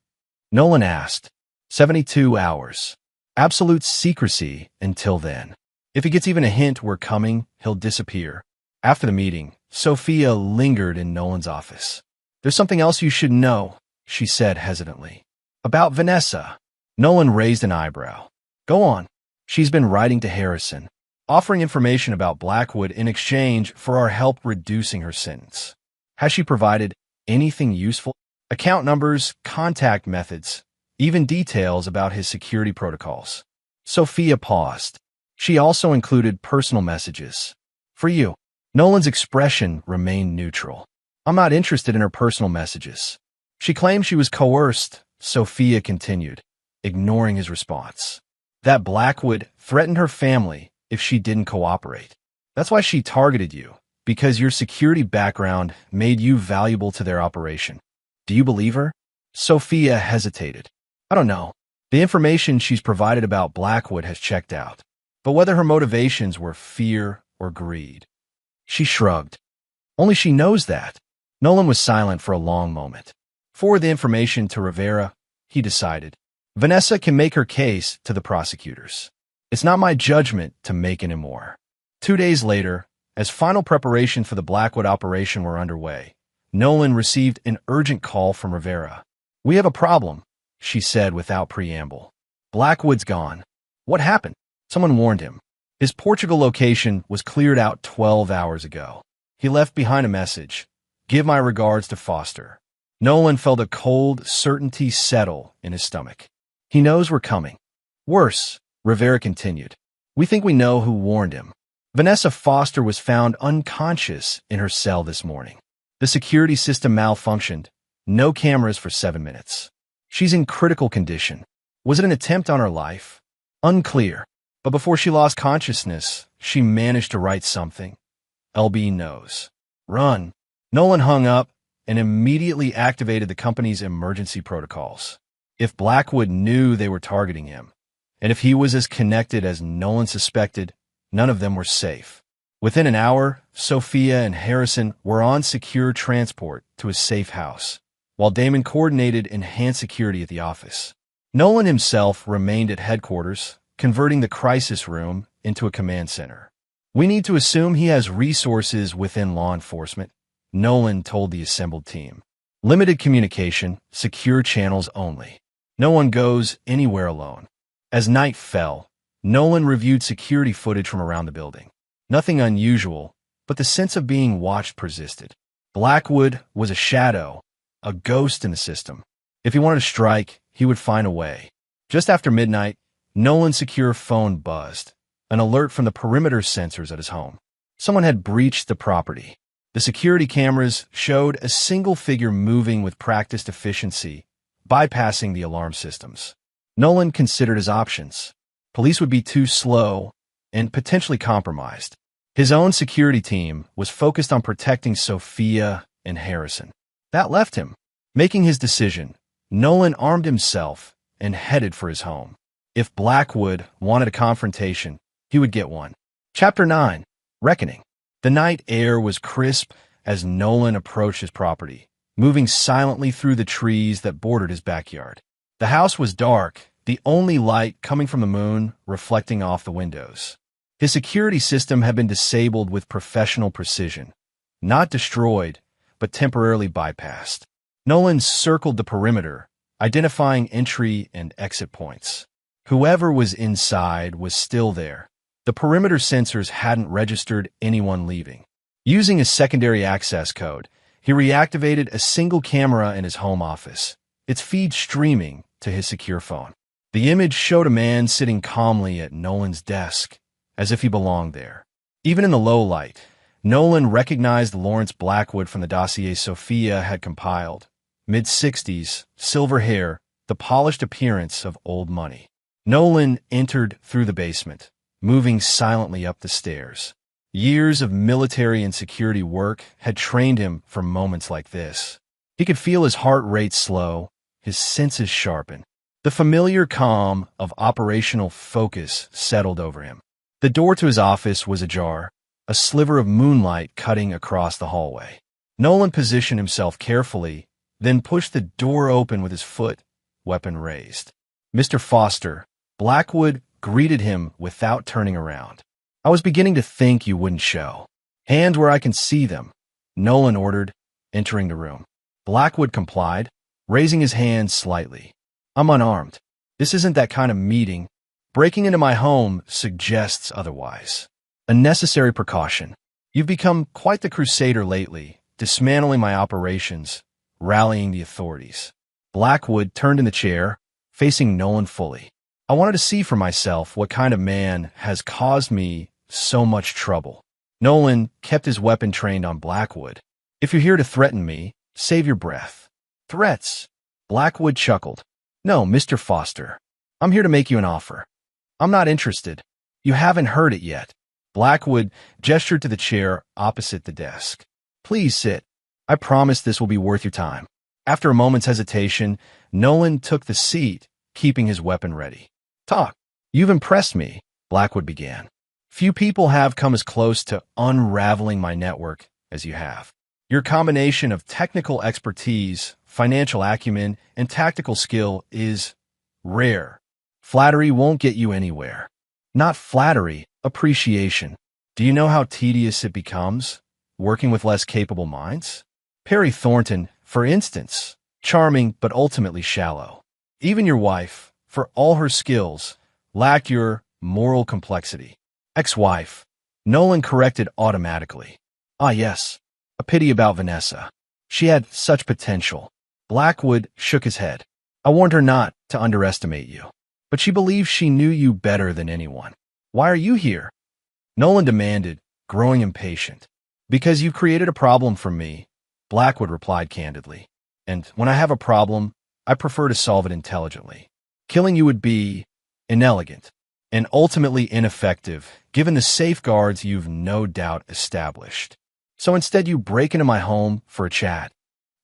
Nolan asked. 72 hours. Absolute secrecy until then. If he gets even a hint we're coming, he'll disappear. After the meeting, Sophia lingered in Nolan's office. "There's something else you should know," she said hesitantly. "About Vanessa." Nolan raised an eyebrow. "Go on." "She's been writing to Harrison, offering information about Blackwood in exchange for our help reducing her sentence. Has she provided anything useful? Account numbers, contact methods, even details about his security protocols." Sophia paused. "She also included personal messages. For you." Nolan's expression remained neutral. "I'm not interested in her personal messages." "She claimed she was coerced," Sophia continued, ignoring his response. "That Blackwood threatened her family if she didn't cooperate. That's why she targeted you, because your security background made you valuable to their operation." "Do you believe her?" Sophia hesitated. "I don't know. The information she's provided about Blackwood has checked out. But whether her motivations were fear or greed." She shrugged. "Only she knows that." Nolan was silent for a long moment. Forward the information to Rivera, he decided. Vanessa can make her case to the prosecutors. It's not my judgment to make anymore. 2 days later, as final preparation for the Blackwood operation were underway, Nolan received an urgent call from Rivera. "We have a problem," she said without preamble. "Blackwood's gone." "What happened?" Someone warned him. His Portugal location was cleared out 12 hours ago. He left behind a message. "Give my regards to Foster." Nolan felt a cold certainty settle in his stomach. He knows we're coming. "Worse," Rivera continued. "We think we know who warned him. Vanessa Foster was found unconscious in her cell this morning. The security system malfunctioned. No cameras for 7 minutes. She's in critical condition. Was it an attempt on her life? Unclear. But before she lost consciousness, she managed to write something. LB knows. Run." Nolan hung up and immediately activated the company's emergency protocols. If Blackwood knew they were targeting him, and if he was as connected as Nolan suspected, none of them were safe. Within an hour, Sophia and Harrison were on secure transport to a safe house, while Damon coordinated enhanced security at the office. Nolan himself remained at headquarters, converting the crisis room into a command center. "We need to assume he has resources within law enforcement," Nolan told the assembled team. "Limited communication, secure channels only. No one goes anywhere alone." As night fell, Nolan reviewed security footage from around the building. Nothing unusual, but the sense of being watched persisted. Blackwood was a shadow, a ghost in the system. If he wanted to strike, he would find a way. Just after midnight, Nolan's secure phone buzzed, an alert from the perimeter sensors at his home. Someone had breached the property. The security cameras showed a single figure moving with practiced efficiency, bypassing the alarm systems. Nolan considered his options. Police would be too slow and potentially compromised. His own security team was focused on protecting Sophia and Harrison. That left him. Making his decision, Nolan armed himself and headed for his home. If Blackwood wanted a confrontation, he would get one. Chapter 9. Reckoning. The night air was crisp as Nolan approached his property, moving silently through the trees that bordered his backyard. The house was dark, the only light coming from the moon reflecting off the windows. His security system had been disabled with professional precision, not destroyed, but temporarily bypassed. Nolan circled the perimeter, identifying entry and exit points. Whoever was inside was still there. The perimeter sensors hadn't registered anyone leaving. Using a secondary access code, he reactivated a single camera in his home office, its feed streaming to his secure phone. The image showed a man sitting calmly at Nolan's desk, as if he belonged there. Even in the low light, Nolan recognized Lawrence Blackwood from the dossier Sophia had compiled. Mid-60s, silver hair, the polished appearance of old money. Nolan entered through the basement, moving silently up the stairs. Years of military and security work had trained him for moments like this. He could feel his heart rate slow, his senses sharpen. The familiar calm of operational focus settled over him. The door to his office was ajar, a sliver of moonlight cutting across the hallway. Nolan positioned himself carefully, then pushed the door open with his foot, weapon raised. Mr. Foster, Blackwood greeted him without turning around. I was beginning to think you wouldn't show. Hands where I can see them, Nolan ordered, entering the room. Blackwood complied, raising his hand slightly. I'm unarmed. This isn't that kind of meeting. Breaking into my home suggests otherwise. A necessary precaution. You've become quite the crusader lately, dismantling my operations, rallying the authorities. Blackwood turned in the chair, facing Nolan fully. I wanted to see for myself what kind of man has caused me so much trouble. Nolan kept his weapon trained on Blackwood. If you're here to threaten me, save your breath. Threats? Blackwood chuckled. No, Mr. Foster. I'm here to make you an offer. I'm not interested. You haven't heard it yet. Blackwood gestured to the chair opposite the desk. Please sit. I promise this will be worth your time. After a moment's hesitation, Nolan took the seat, keeping his weapon ready. Talk. You've impressed me, Blackwood began. Few people have come as close to unraveling my network as you have. Your combination of technical expertise, financial acumen, and tactical skill is rare. Flattery won't get you anywhere. Not flattery, appreciation. Do you know how tedious it becomes, working with less capable minds? Perry Thornton, for instance, charming but ultimately shallow. Even your wife, for all her skills, lacked your moral complexity. Ex-wife, Nolan corrected automatically. Ah yes, a pity about Vanessa. She had such potential. Blackwood shook his head. I warned her not to underestimate you, but she believes she knew you better than anyone. Why are you here? Nolan demanded, growing impatient. Because you've created a problem for me, Blackwood replied candidly. And when I have a problem, I prefer to solve it intelligently. Killing you would be inelegant and ultimately ineffective, given the safeguards you've no doubt established. So instead you break into my home for a chat.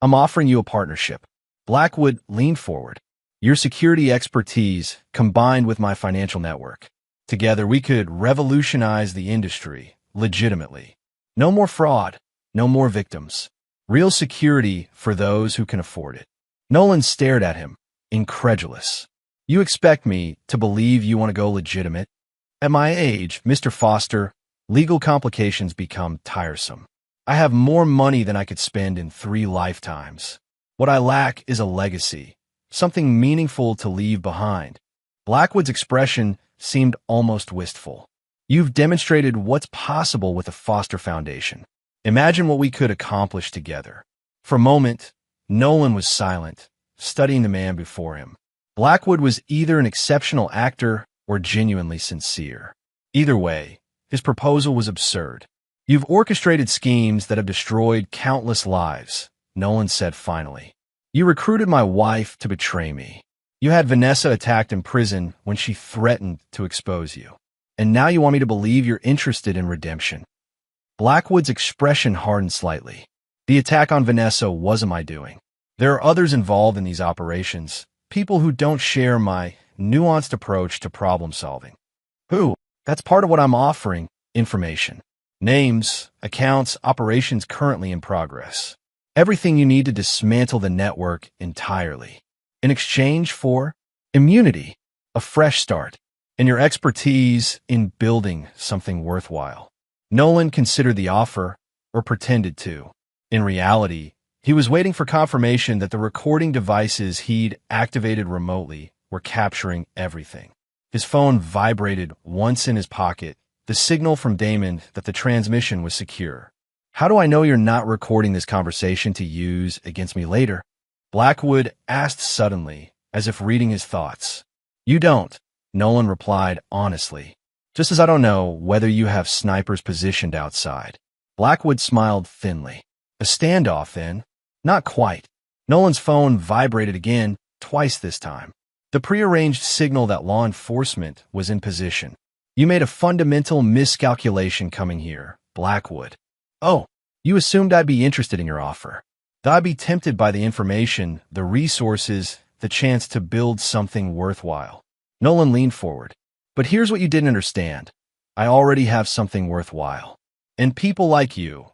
I'm offering you a partnership. Blackwood leaned forward. Your security expertise combined with my financial network. Together we could revolutionize the industry, legitimately. No more fraud, no more victims. Real security for those who can afford it. Nolan stared at him, incredulous. You expect me to believe you want to go legitimate? At my age, Mr. Foster, legal complications become tiresome. I have more money than I could spend in 3 lifetimes. What I lack is a legacy, something meaningful to leave behind. Blackwood's expression seemed almost wistful. You've demonstrated what's possible with the Foster Foundation. Imagine what we could accomplish together. For a moment, Nolan was silent, studying the man before him. Blackwood was either an exceptional actor or genuinely sincere. Either way, his proposal was absurd. You've orchestrated schemes that have destroyed countless lives, Nolan said finally. You recruited my wife to betray me. You had Vanessa attacked in prison when she threatened to expose you. And now you want me to believe you're interested in redemption. Blackwood's expression hardened slightly. The attack on Vanessa wasn't my doing. There are others involved in these operations, people who don't share my nuanced approach to problem solving. Who? That's part of what I'm offering, information. Names, accounts, operations currently in progress. Everything you need to dismantle the network entirely. In exchange for immunity, a fresh start, and your expertise in building something worthwhile. Nolan considered the offer, or pretended to. In reality, He was waiting for confirmation that the recording devices he'd activated remotely were capturing everything. His phone vibrated once in his pocket, the signal from Damon that the transmission was secure. "How do I know you're not recording this conversation to use against me later?" Blackwood asked suddenly, as if reading his thoughts. "You don't," Nolan replied honestly. "Just as I don't know whether you have snipers positioned outside." Blackwood smiled thinly. "A standoff, then?" "Not quite." Nolan's phone vibrated again, twice this time. The prearranged signal that law enforcement was in position. "You made a fundamental miscalculation coming here, Blackwood." "Oh, you assumed I'd be interested in your offer. That I'd be tempted by the information, the resources, the chance to build something worthwhile." Nolan leaned forward. "But here's what you didn't understand. I already have something worthwhile. And people like you,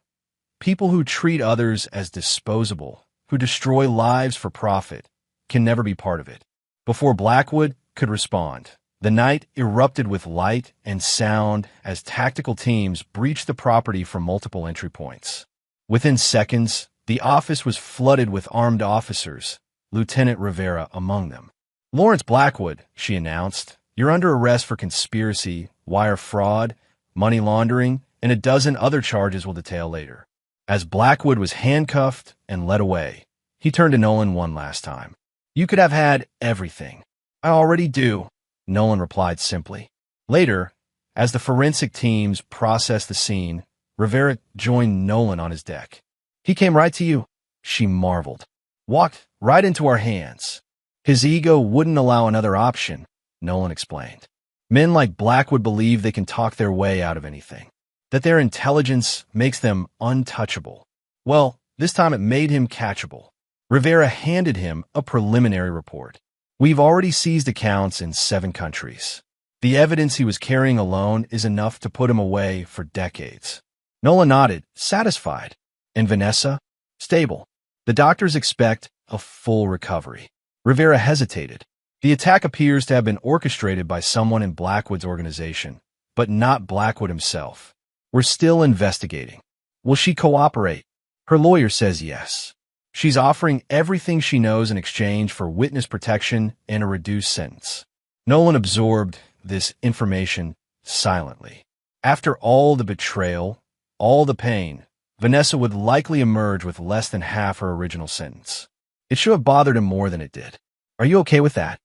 people who treat others as disposable, who destroy lives for profit, can never be part of it." Before Blackwood could respond, the night erupted with light and sound as tactical teams breached the property from multiple entry points. Within seconds, the office was flooded with armed officers, Lieutenant Rivera among them. "Lawrence Blackwood," she announced, "you're under arrest for conspiracy, wire fraud, money laundering, and a dozen other charges we'll detail later." As Blackwood was handcuffed and led away, he turned to Nolan one last time. "You could have had everything." "I already do," Nolan replied simply. Later, as the forensic teams processed the scene, Rivera joined Nolan on his deck. "He came right to you," she marveled. "Walked right into our hands." "His ego wouldn't allow another option," Nolan explained. "Men like Blackwood believe they can talk their way out of anything, that their intelligence makes them untouchable. Well, this time it made him catchable." Rivera handed him a preliminary report. "We've already seized accounts in 7 countries. The evidence he was carrying alone is enough to put him away for decades." Nolan nodded, satisfied. "And Vanessa?" "Stable. The doctors expect a full recovery." Rivera hesitated. "The attack appears to have been orchestrated by someone in Blackwood's organization, but not Blackwood himself. We're still investigating." "Will she cooperate?" "Her lawyer says yes. She's offering everything she knows in exchange for witness protection and a reduced sentence." Nolan absorbed this information silently. After all the betrayal, all the pain, Vanessa would likely emerge with less than half her original sentence. It should have bothered him more than it did. "Are you okay with that?"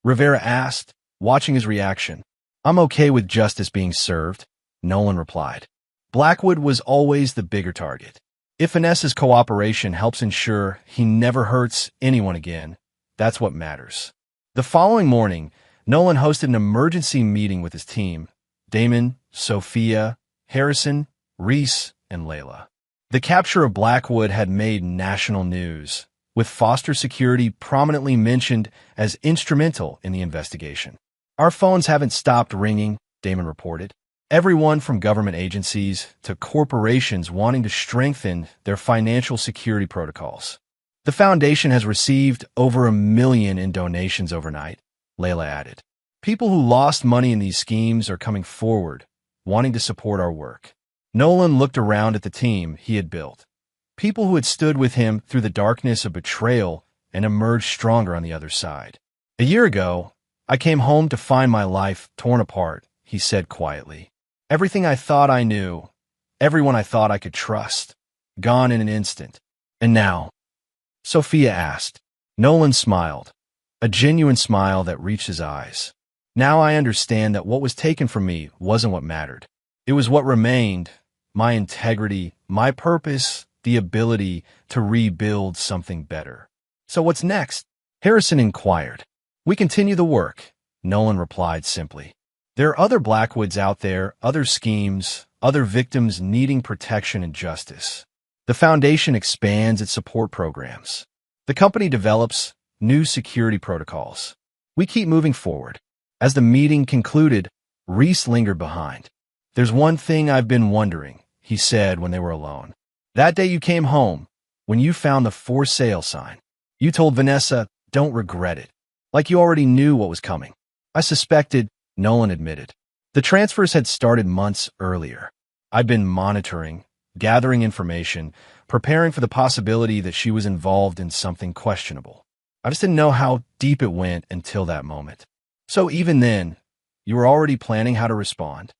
Rivera asked, watching his reaction. "I'm okay with justice being served," Nolan replied. Blackwood was always the bigger target. If Vanessa's cooperation helps ensure he never hurts anyone again, that's what matters. The following morning, Nolan hosted an emergency meeting with his team: Damon, Sophia, Harrison, Reese, and Layla. The capture of Blackwood had made national news, with Foster Security prominently mentioned as instrumental in the investigation. "Our phones haven't stopped ringing," Damon reported. "Everyone from government agencies to corporations wanting to strengthen their financial security protocols. The foundation has received over $1 million in donations overnight," Layla added. "People who lost money in these schemes are coming forward, wanting to support our work." Nolan looked around at the team he had built. People who had stood with him through the darkness of betrayal and emerged stronger on the other side. "A year ago, I came home to find my life torn apart," he said quietly. "Everything I thought I knew, everyone I thought I could trust, gone in an instant. And now?" Sophia asked. Nolan smiled, a genuine smile that reached his eyes. "Now I understand that what was taken from me wasn't what mattered. It was what remained: my integrity, my purpose, the ability to rebuild something better." "So what's next?" Harrison inquired. "We continue the work," Nolan replied simply. "There are other Blackwoods out there, other schemes, other victims needing protection and justice. The foundation expands its support programs. The company develops new security protocols. We keep moving forward." As the meeting concluded, Reese lingered behind. "There's one thing I've been wondering," he said when they were alone. "That day you came home, when you found the for sale sign, you told Vanessa, 'Don't regret it,' like you already knew what was coming." "I suspected," Nolan admitted. "The transfers had started months earlier. I'd been monitoring, gathering information, preparing for the possibility that she was involved in something questionable. I just didn't know how deep it went until that moment. So even then, you were already planning how to respond?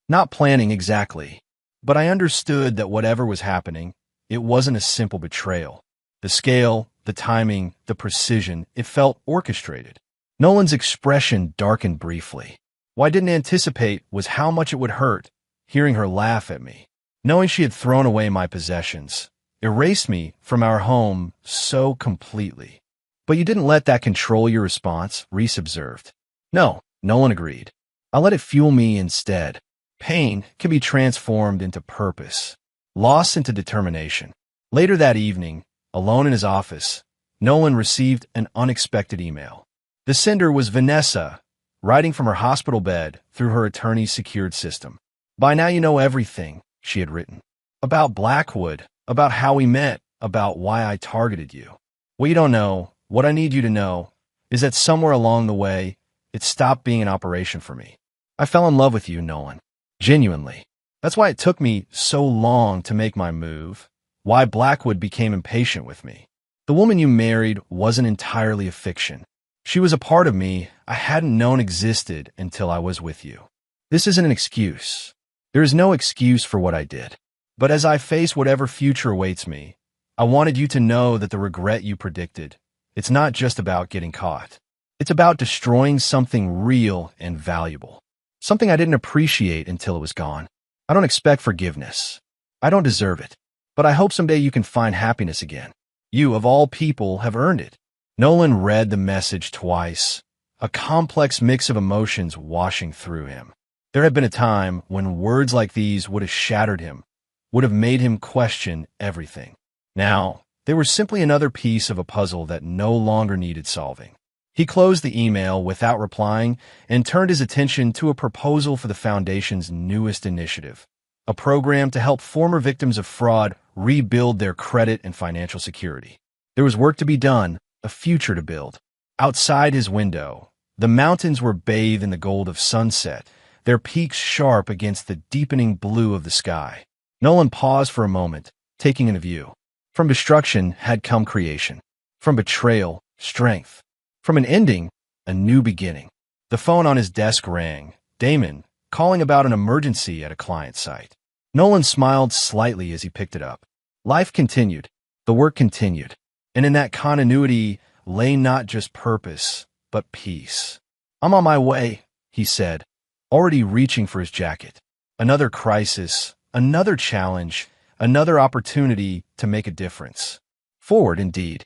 Not planning exactly, but I understood that whatever was happening, it wasn't a simple betrayal. The scale, the timing, the precision, it felt orchestrated. Nolan's expression darkened briefly. What I didn't anticipate was how much it would hurt, hearing her laugh at me. Knowing she had thrown away my possessions, erased me from our home so completely. But you didn't let that control your response, Reese observed. No, Nolan agreed. I let it fuel me instead. Pain can be transformed into purpose, loss into determination. Later that evening, alone in his office, Nolan received an unexpected email. The sender was Vanessa, writing from her hospital bed through her attorney's secured system. By now you know everything, she had written. About Blackwood, about how we met, about why I targeted you. What you don't know, what I need you to know, is that somewhere along the way, it stopped being an operation for me. I fell in love with you, Nolan. Genuinely. That's why it took me so long to make my move, why Blackwood became impatient with me. The woman you married wasn't entirely a fiction. She was a part of me I hadn't known existed until I was with you. This isn't an excuse. There is no excuse for what I did. But as I face whatever future awaits me, I wanted you to know that the regret you predicted, it's not just about getting caught. It's about destroying something real and valuable. Something I didn't appreciate until it was gone. I don't expect forgiveness. I don't deserve it. But I hope someday you can find happiness again. You, of all people, have earned it. Nolan read the message twice, a complex mix of emotions washing through him. There had been a time when words like these would have shattered him, would have made him question everything. Now, they were simply another piece of a puzzle that no longer needed solving. He closed the email without replying and turned his attention to a proposal for the Foundation's newest initiative, a program to help former victims of fraud rebuild their credit and financial security. There was work to be done, a future to build. Outside his window, the mountains were bathed in the gold of sunset, their peaks sharp against the deepening blue of the sky. Nolan paused for a moment, taking in a view. From destruction had come creation. From betrayal, strength. From an ending, a new beginning. The phone on his desk rang. Damon, calling about an emergency at a client site. Nolan smiled slightly as he picked it up. Life continued. The work continued. And in that continuity lay not just purpose, but peace. I'm on my way, he said, already reaching for his jacket. Another crisis, another challenge, another opportunity to make a difference. Forward, indeed.